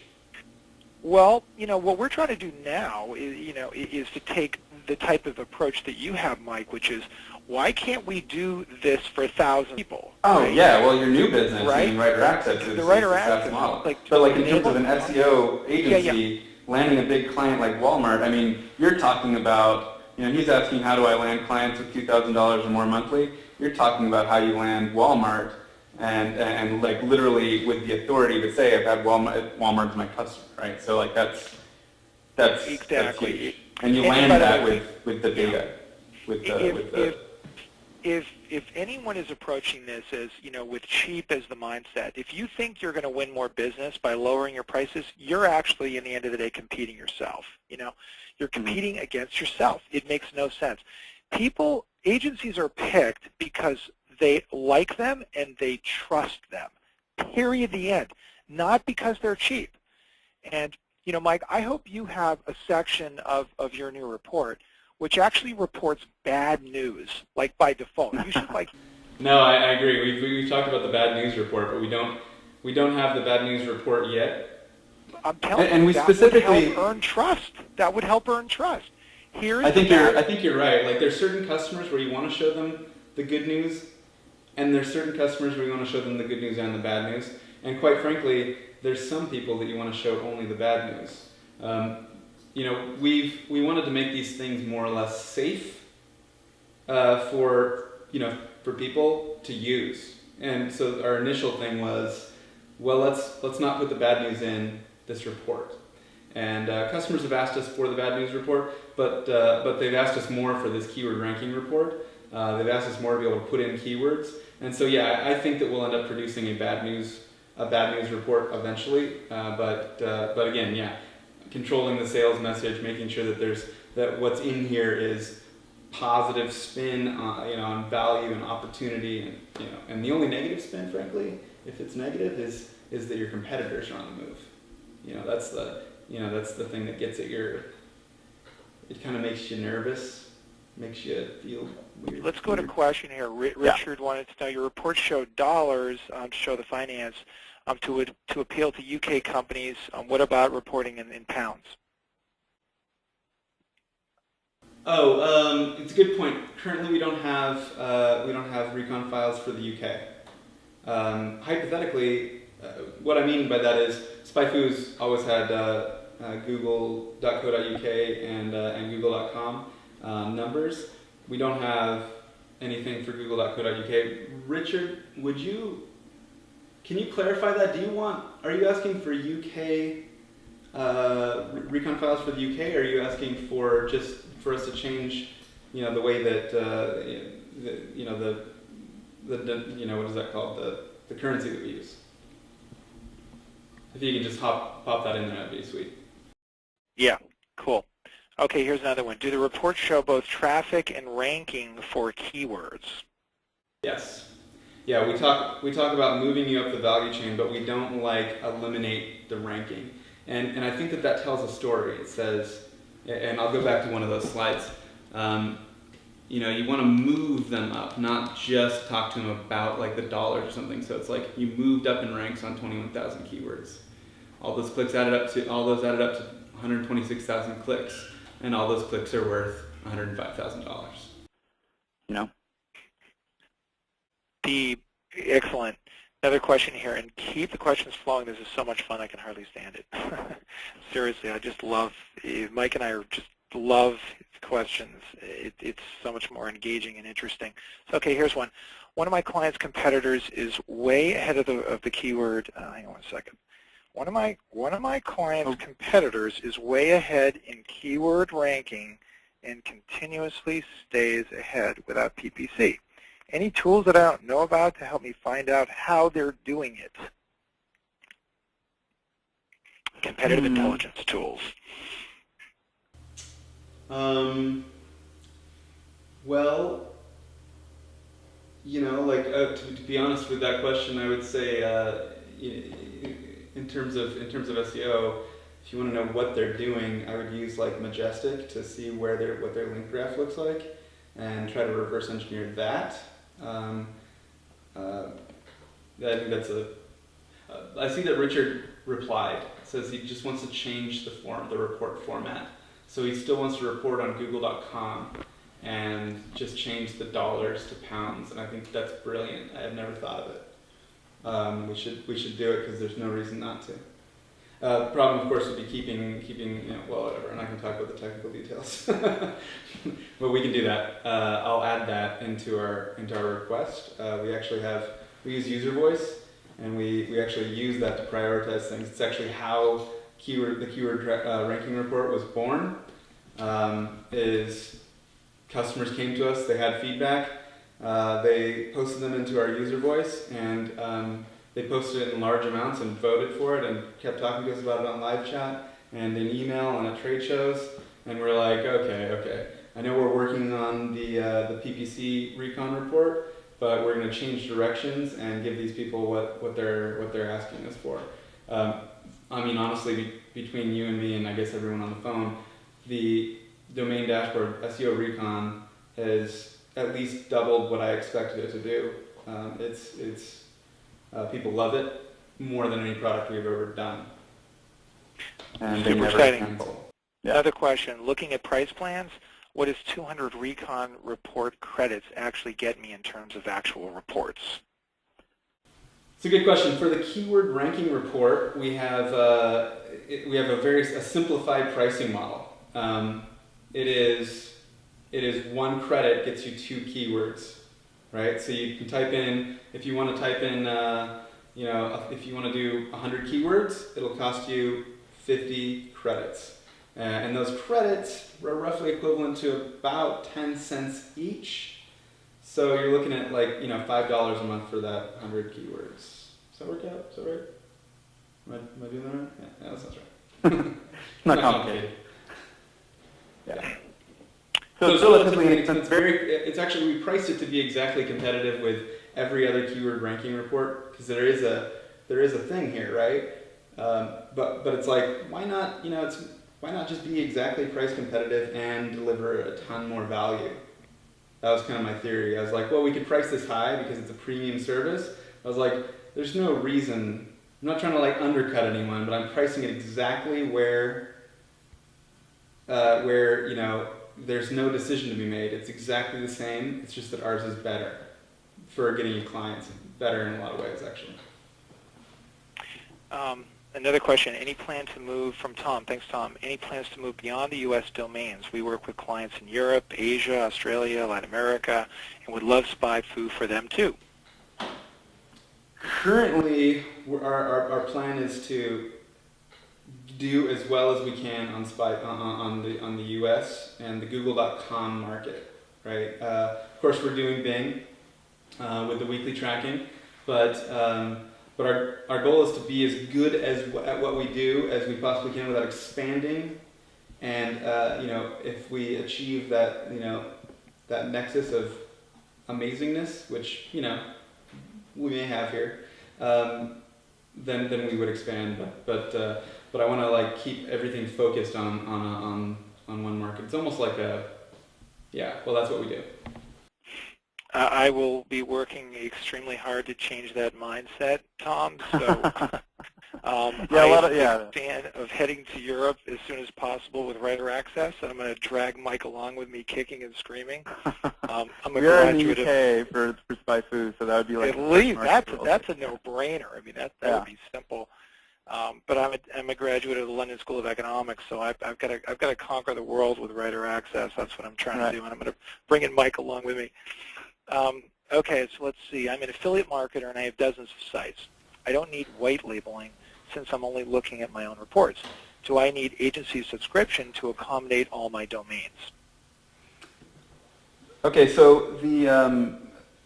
Well, you know, what we're trying to do now is, you know, is to take the type of approach that you have, Mike, which is, why can't we do this for 1,000 people? Oh, right? yeah, well, your new business, Right? I mean, Writer Access is The Writer a SaaS Access, model. like, but like in terms of an SEO agency, landing a big client like Walmart, I mean, you're talking about, you know, he's asking how do I land clients with $2,000 or more monthly. You're talking about how you land Walmart and like literally with the authority to say I've had Walmart's my customer, right? So like that's Exactly. That's huge. And you And land by the that way, with the data, with the if anyone is approaching this as, you know, with cheap as the mindset, if you think you're going to win more business by lowering your prices, you're actually, in the end of the day, competing yourself. You know, you're competing against yourself. It makes no sense. Agencies are picked because they like them and they trust them. Period. The end. Not because they're cheap. And, you know, Mike, I hope you have a section of your new report which actually reports bad news, like by default. You should like. No, I agree. We've talked about the bad news report, but we don't have the bad news report yet. I'm telling and you, we that specifically would help earn trust. That would help earn trust. I think you're right. Like, there's certain customers where you want to show them the good news, and there's certain customers where you want to show them the good news and the bad news. And quite frankly, there's some people that you want to show only the bad news. You know, we wanted to make these things more or less safe for people to use. And so our initial thing was, well, let's not put the bad news in this report. And customers have asked us for the bad news report, but they've asked us more for this keyword ranking report. They've asked us more to be able to put in keywords. And so yeah, I think that we'll end up producing a bad news report eventually. But again, yeah, controlling the sales message, making sure that what's in here is positive spin on value and opportunity, and the only negative spin, frankly, if it's negative, is that your competitors are on the move. That's the thing that gets at it kind of makes you nervous, makes you feel weird. Let's go to question here. Richard wanted to know, your report showed dollars to show the finance to appeal to UK companies. What about reporting in pounds? Oh, it's a good point. Currently, we don't have recon files for the UK. Hypothetically, what I mean by that is SpyFu's always had google.co.uk and google.com numbers. We don't have anything for google.co.uk. Richard, can you clarify that? Are you asking for UK recon files for the UK, or are you asking for just for us to change, the way that what is that called, the currency that we use? If you can just pop that in there, that'd be sweet. Yeah, cool. Okay, here's another one. Do the reports show both traffic and ranking for keywords? Yes. Yeah, we talk about moving you up the value chain, but we don't eliminate the ranking. And I think that tells a story. It says, and I'll go back to one of those slides. You want to move them up, not just talk to them about the dollars or something. So it's like you moved up in ranks on 21,000 keywords. All those added up to 126,000 clicks, and all those clicks are worth $105,000. Excellent. Another question here, and keep the questions flowing. This is so much fun, I can hardly stand it. Seriously, I just love, Mike and I love questions. It's so much more engaging and interesting. So, okay, here's one. One of my clients' competitors is way ahead of the keyword. Hang on one second. One of my clients' competitors is way ahead in keyword ranking and continuously stays ahead without PPC. Any tools that I don't know about to help me find out how they're doing it? Competitive intelligence tools. Well, to be honest with that question, I would say in terms of SEO, if you want to know what they're doing, I would use Majestic to see what their link graph looks like, and try to reverse engineer that. I think that's I see that Richard replied. Says he just wants to change the report format. So he still wants to report on Google.com and just change the dollars to pounds, and I think that's brilliant. I have never thought of it. We should do it because there's no reason not to. The problem, of course, would be keeping whatever. I'm not going to talk about the technical details, but we can do that. I'll add that into our request. We use user voice, and we actually use that to prioritize things. It's actually how the keyword ranking report was born. Is customers came to us, they had feedback, they posted them into our user voice, and they posted it in large amounts and voted for it and kept talking to us about it on live chat and in email and at trade shows. And we're like, okay. I know we're working on the PPC Recon report, but we're going to change directions and give these people what they're asking us for. Honestly, between you and me, and I guess everyone on the phone, the domain dashboard SEO Recon has at least doubled what I expected it to do. People love it more than any product we've ever done. And super exciting. Yeah. Another question, looking at price plans, what does 200 Recon report credits actually get me in terms of actual reports? It's a good question. For the keyword ranking report, we have a simplified pricing model. It is one credit gets you 2 keywords, right? So you can type in, if you want to type in, if you want to do 100 keywords, it'll cost you 50 credits. And those credits are roughly equivalent to about 10 cents each. So you're looking at $5 a month for that 100 keywords. Does that work out? Is that right? Am I doing that right? Yeah, that sounds right. Not complicated. Yeah. So it's relatively inexpensive. It's actually, we priced it to be exactly competitive with every other keyword ranking report, because there is a thing here, right? But it's why not? Why not just be exactly price competitive and deliver a ton more value? That was kind of my theory. I was like, well, we could price this high because it's a premium service. I was like, there's no reason. I'm not trying to undercut anyone, but I'm pricing it exactly where there's no decision to be made. It's exactly the same. It's just that ours is better for getting you clients. Better in a lot of ways, actually. Another question, any plan to move from Tom? Thanks, Tom. Any plans to move beyond the U.S. domains? We work with clients in Europe, Asia, Australia, Latin America, and would love SpyFu for them too. Currently, our plan is to do as well as we can on the U.S. and the Google.com market, right? Of course, we're doing Bing with the weekly tracking, but our goal is to be as good at what we do as we possibly can without expanding And if we achieve that, that nexus of amazingness, which we may have here, then we would expand. But I want to like keep everything focused on one market. It's almost like that's what we do. I will be working extremely hard to change that mindset, Tom. So I'm a fan of heading to Europe as soon as possible with Writer Access, and I'm going to drag Mike along with me, kicking and screaming. I'm a graduate in the UK for SpyFu, so that would be like at least that's a no-brainer. I mean, that would be simple. But I'm a graduate of the London School of Economics, so I've got to conquer the world with Writer Access. That's what I'm trying to do, and I'm going to bring in Mike along with me. Okay, so let's see. I'm an affiliate marketer, and I have dozens of sites. I don't need white labeling since I'm only looking at my own reports. Do I need agency subscription to accommodate all my domains? Okay, so the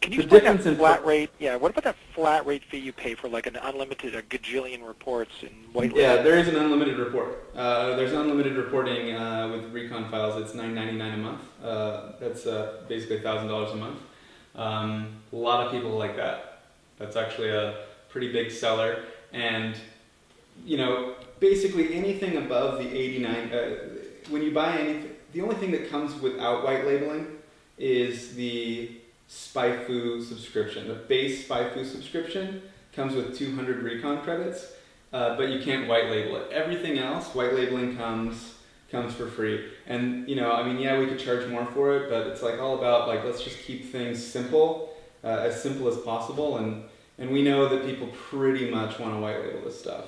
Can you explain that flat rate? Yeah, what about that flat rate fee you pay for like an unlimited, a gajillion reports in white labeling? Yeah, there is an unlimited report. There's unlimited reporting with Recon files. It's $9.99 a month. That's basically $1,000 a month. A lot of people like that. That's actually a pretty big seller, and basically anything above the 89. When you buy anything, the only thing that comes without white labeling is the SpyFu subscription. The base SpyFu subscription comes with 200 Recon credits, but you can't white label it. Everything else, white labeling comes for free. And we could charge more for it, but it's like all about like let's just keep things simple, as simple as possible. And we know that people pretty much want to white label this stuff.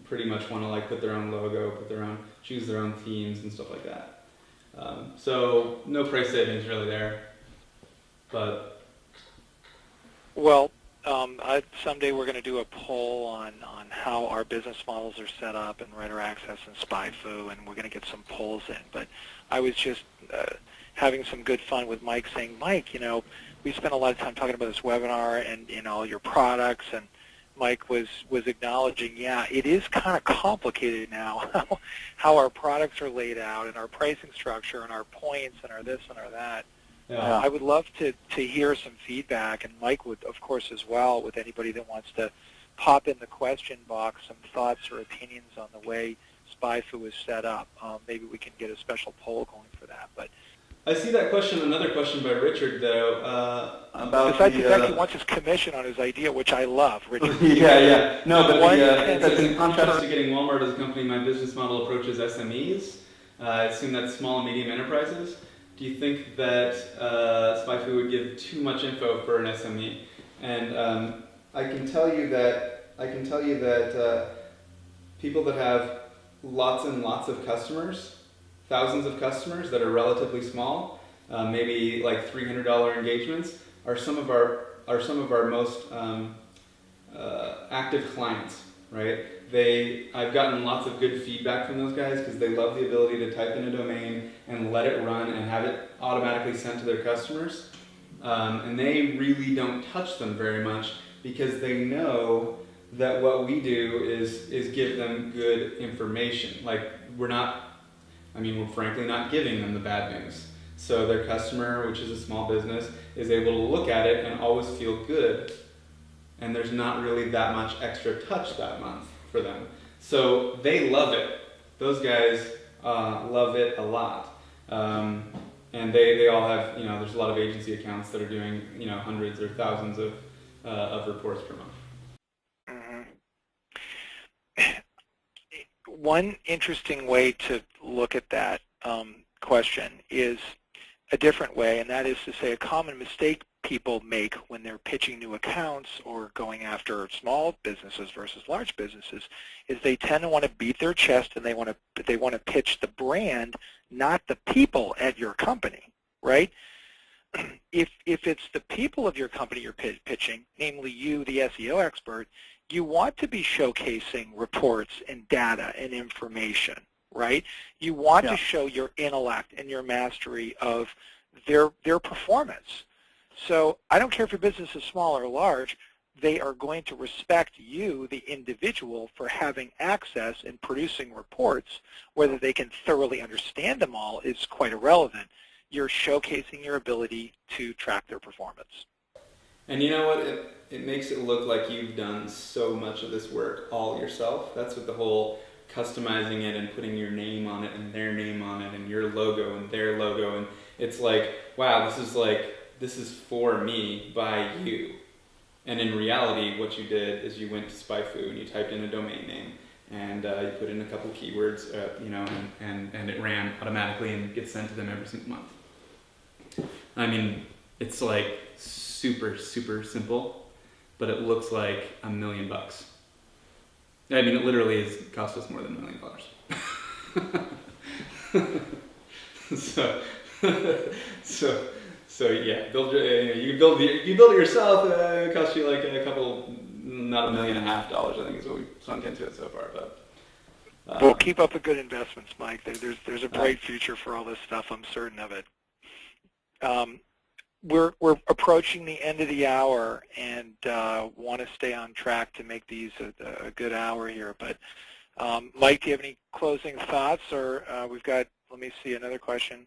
Pretty much want to like put their own logo, choose their own themes and stuff like that. So no price savings really there. But well, someday we're going to do a poll on how our business models are set up in Writer Access and SpyFu, and we're going to get some polls in. But I was just having some good fun with Mike, saying, Mike, we spent a lot of time talking about this webinar and all your products, and Mike was acknowledging, it is kind of complicated now how our products are laid out and our pricing structure and our points and our this and our that. yeah. I would love to hear some feedback, and Mike would, of course, as well, with anybody that wants to pop in the question box some thoughts or opinions on the way SpyFu is set up. Maybe we can get a special poll going for that. But I see that question, another question by Richard, though, about besides the fact he wants his commission on his idea, which I love, Richard. yeah. No, but that's in contrast to getting Walmart as a company, my business model approaches SMEs. I assume that's small and medium enterprises. Do you think that SpyFu would give too much info for an SME? And I can tell you that people that have lots and lots of customers, thousands of customers that are relatively small, maybe like $300 engagements, are some of our most active clients, right? I've gotten lots of good feedback from those guys because they love the ability to type in a domain and let it run and have it automatically sent to their customers. And they really don't touch them very much because they know that what we do is give them good information. Like we're frankly not giving them the bad news. So their customer, which is a small business, is able to look at it and always feel good. And there's not really that much extra touch that month for them. So they love it. Those guys love it a lot. And they all have, there's a lot of agency accounts that are doing, hundreds or thousands of reports per month. One interesting way to look at that question is a different way, and that is to say a common mistake people make when they're pitching new accounts or going after small businesses versus large businesses is they tend to want to beat their chest and they want to pitch the brand, not the people at your company, right? If it's the people of your company you're pitching, namely you, the SEO expert, you want to be showcasing reports and data and information, right? You want to show your intellect and your mastery of their performance. So I don't care if your business is small or large, they are going to respect you, the individual, for having access and producing reports. Whether they can thoroughly understand them all is quite irrelevant. You're showcasing your ability to track their performance. And you know what? It makes it look like you've done so much of this work all yourself. That's what the whole customizing it and putting your name on it and their name on it and your logo and their logo. And it's like, wow, this is for me by you. And in reality, what you did is you went to SpyFu and you typed in a domain name and you put in a couple keywords, and it ran automatically and gets sent to them every single month. I mean, it's like super, super simple, but it looks like $1 million. I mean, it literally cost us more than $1 million. So yeah, you build it yourself. It costs you like a couple, not $1.5 million, I think is what we've sunk into it so far. But well, keep up the good investments, Mike. There's a bright future for all this stuff. I'm certain of it. We're approaching the end of the hour and want to stay on track to make these a good hour here. But Mike, do you have any closing thoughts? Or we've got, let me see, another question.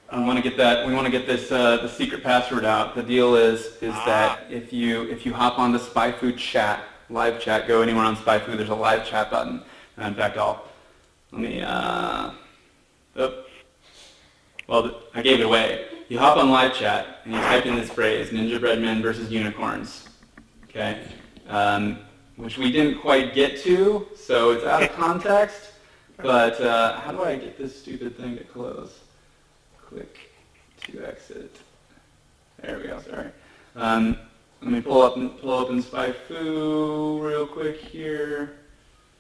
We want to get that. We want to get this the secret password out. The deal is that if you hop on the SpyFu chat, live chat, go anywhere on SpyFu. There's a live chat button. In fact, well, I gave it away. You hop on live chat and you type in this phrase: "Ninja bread men versus unicorns." Okay, which we didn't quite get to, so it's out of context. But how do I get this stupid thing to close? Click to exit. There we go. Sorry. Let me pull open SpyFu real quick here.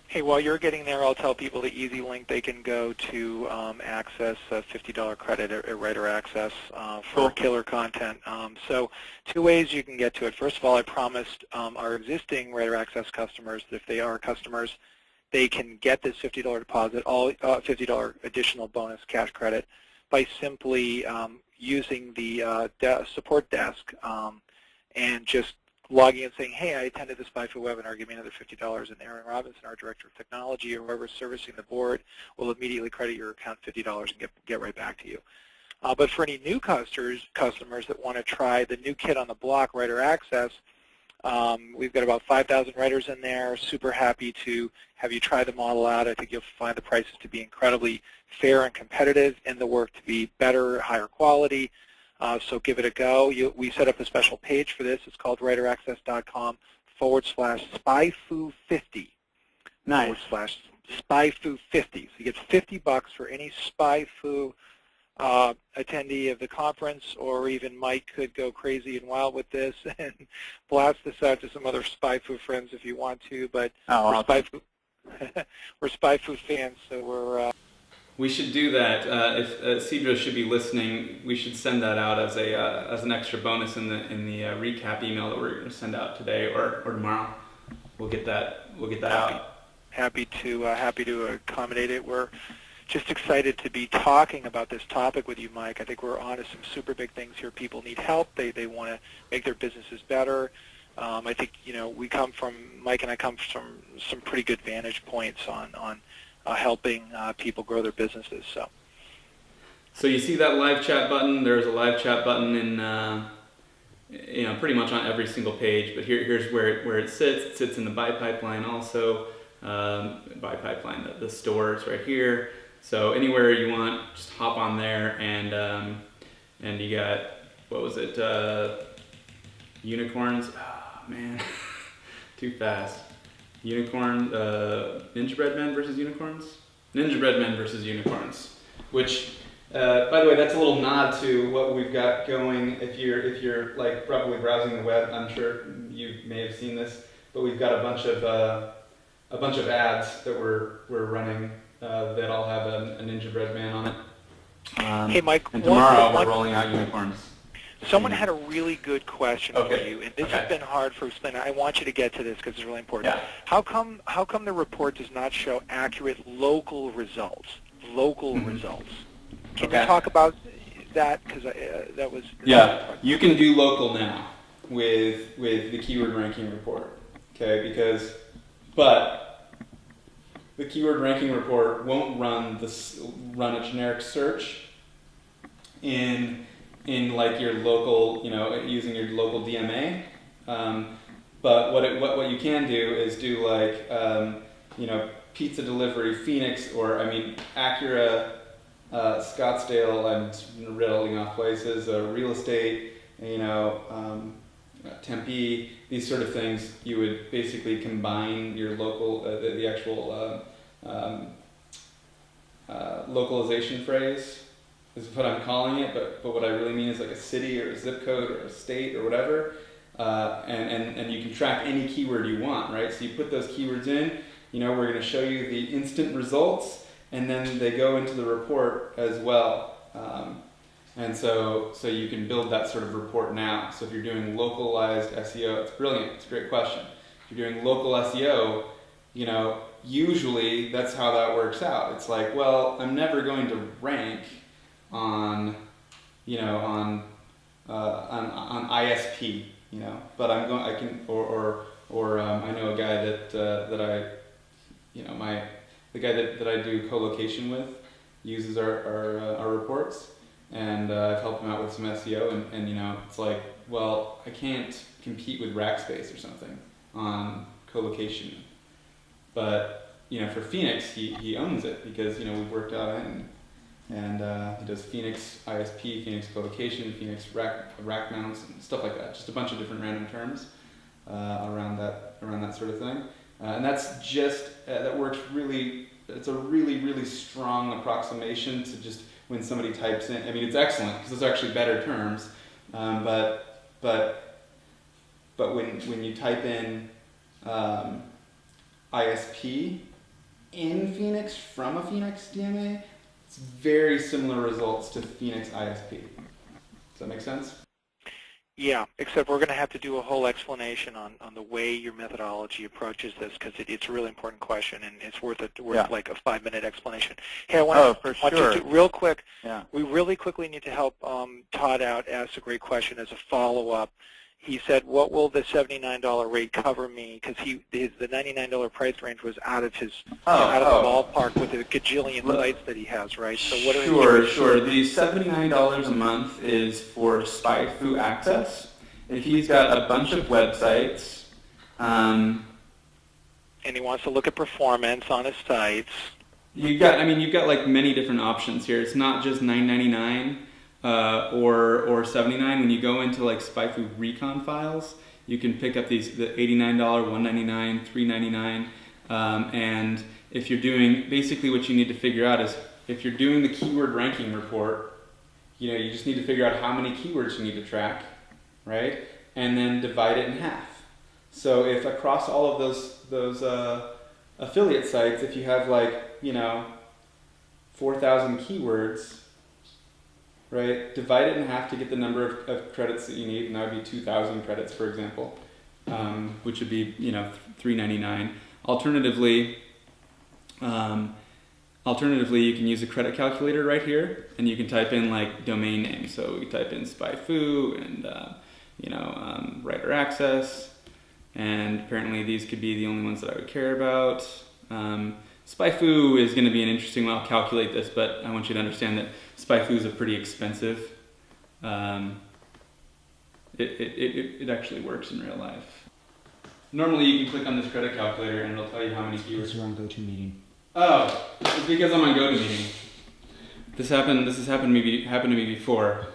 Hey, while you're getting there, I'll tell people the easy link they can go to access a $50 credit at Writer Access for killer content. So 2 ways you can get to it. First of all, I promised our existing Writer Access customers that if they are customers, they can get this $50 deposit, all $50 additional bonus cash credit, by simply using the support desk and just logging in and saying, hey, I attended the SpyFu webinar, give me another $50, and Aaron Robinson, our Director of Technology, or whoever's servicing the board, will immediately credit your account $50 and get right back to you. But for any new customers that want to try the new kid on the block, Writer Access, we've got about 5,000 writers in there. Super happy to have you try the model out. I think you'll find the prices to be incredibly fair and competitive, and the work to be better, higher quality. So give it a go. We set up a special page for this. It's called writeraccess.com/SpyFu50. Nice. /SpyFu50. So you get $50 for any SpyFu attendee of the conference, or even Mike could go crazy and wild with this and blast this out to some other SpyFu friends if you want to. But we're SpyFu fans, so we're. We should do that. If Cedro should be listening, we should send that out as an extra bonus in the recap email that we're going to send out today or tomorrow. We'll get that out. Happy to accommodate it. We're just excited to be talking about this topic with you, Mike. I think we're on to some super big things here. People need help. They want to make their businesses better. I think Mike and I come from some pretty good vantage points on helping people grow their businesses. So you see that live chat button? There's a live chat button in pretty much on every single page. But here's where it sits. It sits in the buy pipeline also. Buy pipeline, the store is right here. So anywhere you want, just hop on there, and you got, what was it? Unicorns. Oh man, too fast. Unicorn, Ninja bread men versus unicorns? Ninja bread men versus unicorns, which, by the way, that's a little nod to what we've got going. If you're like probably browsing the web, I'm sure you may have seen this, but we've got a bunch of ads that we're running that all have a Ninja bread man on it. Hey, Mike. And tomorrow we're rolling out unicorns. Someone had a really good question for you, and this Okay. has been hard for explaining. I want you to get to this because it's really important. Yeah. How come the report does not show accurate local results? Results. Can you talk about that? Because that was Yeah, you can do local now. with the keyword ranking report. Okay, but the keyword ranking report won't run a generic search in like your local, using your local DMA. But what you can do is do like pizza delivery, Phoenix, or Acura, Scottsdale. I'm riddling off places. Real estate, Tempe. These sort of things. You would basically combine your local, the actual localization phrase is what I'm calling it. But what I really mean is like a city or a zip code or a state or whatever. And you can track any keyword you want, right? So you put those keywords in, we're going to show you the instant results, and then they go into the report as well. And so you can build that sort of report now. So if you're doing localized SEO, it's brilliant, it's a great question. If you're doing local SEO, usually that's how that works out. It's like, well, I'm never going to rank on ISP. But I know a guy that I do co-location with uses our reports, and I've helped him out with some SEO, and it's like, well, I can't compete with Rackspace or something on co-location, but for Phoenix he owns it because we've worked out and he does Phoenix ISP, Phoenix co-location, Phoenix rack mounts, and stuff like that. Just a bunch of different random terms around that sort of thing. And that's just that works really. It's a really, really strong approximation to just when somebody types in. It's excellent because those are actually better terms. But when you type in ISP in Phoenix from a Phoenix DMA, it's very similar results to Phoenix ISP. Does that make sense? Yeah, except we're going to have to do a whole explanation on the way your methodology approaches this, because it's a really important question, and it's worth like a 5-minute explanation. Hey, I want to real quick. Yeah. We really quickly need to help Todd out. Asked a great question as a follow-up. He said, "What will the $79 rate cover me?" Because the $99 price range was out of his out of the ballpark with the gajillion sites that he has, right? So what Sure. The $79 a month is for SpyFu access. If he's got a bunch of websites, and he wants to look at performance on his sites. You've got like many different options here. It's not just $9.99. Or $79. When you go into like SpyFu Recon files, you can pick up the $89, $199, $399, and if you're doing, basically what you need to figure out is if you're doing the keyword ranking report, you just need to figure out how many keywords you need to track, right? And then divide it in half. So if across all of those affiliate sites, if you have 4,000 keywords, right? Divide it in half to get the number of credits that you need, and that would be 2,000 credits, for example, which would be $3.99. Alternatively, you can use a credit calculator right here, and you can type in like domain names. So we type in SpyFu and writer access, and apparently these could be the only ones that I would care about. SpyFu is going to be an interesting one. I'll calculate this, but I want you to understand that SpyFu is a pretty expensive. It actually works in real life. Normally you can click on this credit calculator and it'll tell you how many keywords. Because you're on GoToMeeting. Oh, it's because I'm on GoToMeeting. This has happened to me before.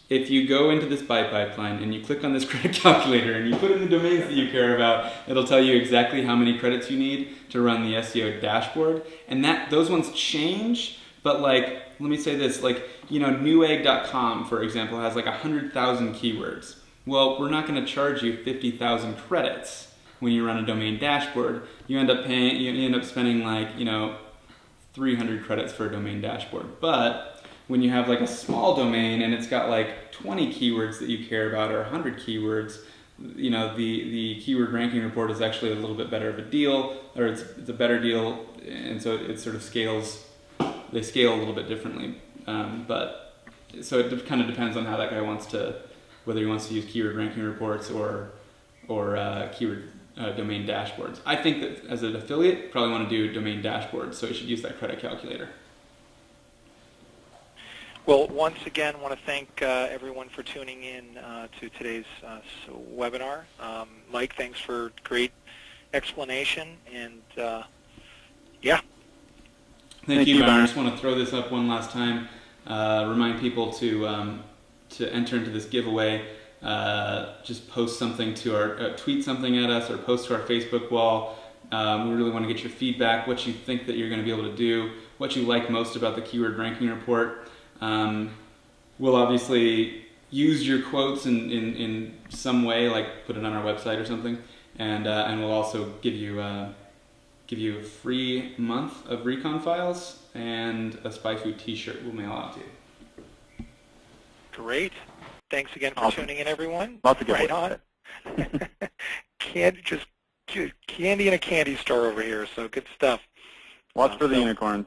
If you go into this buy pipeline and you click on this credit calculator and you put in the domains that you care about, it'll tell you exactly how many credits you need to run the SEO dashboard. And those ones change, but let me say this, Newegg.com, for example, has 100,000 keywords. Well, we're not going to charge you 50,000 credits when you run a domain dashboard. You end up spending 300 credits for a domain dashboard. But when you have a small domain and it's got 20 keywords that you care about or 100 keywords, the keyword ranking report is actually a little bit better of a deal, or it's a better deal, and so it sort of scales. They scale a little bit differently, but so it kind of depends on how that guy wants to whether he wants to use keyword ranking reports or keyword domain dashboards. I think that as an affiliate, probably want to do domain dashboards, so you should use that credit calculator. Well, once again, I want to thank everyone for tuning in to today's webinar. Mike, thanks for great explanation, and yeah. Thank you, Byron. I just want to throw this up one last time. Remind people to enter into this giveaway. Just post something to our, tweet something at us, or post to our Facebook wall. We really want to get your feedback, what you think that you're going to be able to do, what you like most about the keyword ranking report. We'll obviously use your quotes in some way, like put it on our website or something, and we'll also give you a free month of Recon files and a SpyFu T-shirt we'll mail out to you. Great. Thanks again for tuning in, everyone. Lots of good right on. Just candy in a candy store over here, so good stuff. Watch for the unicorns.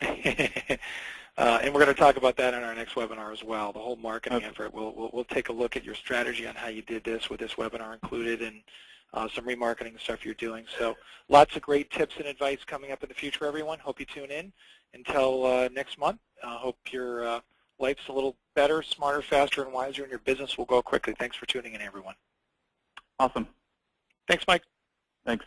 And we're going to talk about that in our next webinar as well, the whole marketing effort. We'll take a look at your strategy on how you did this with this webinar included, and some remarketing stuff you're doing. So lots of great tips and advice coming up in the future, everyone. Hope you tune in. Until next month, hope your life's a little better, smarter, faster, and wiser, and your business will go quickly. Thanks for tuning in, everyone. Awesome. Thanks, Mike. Thanks.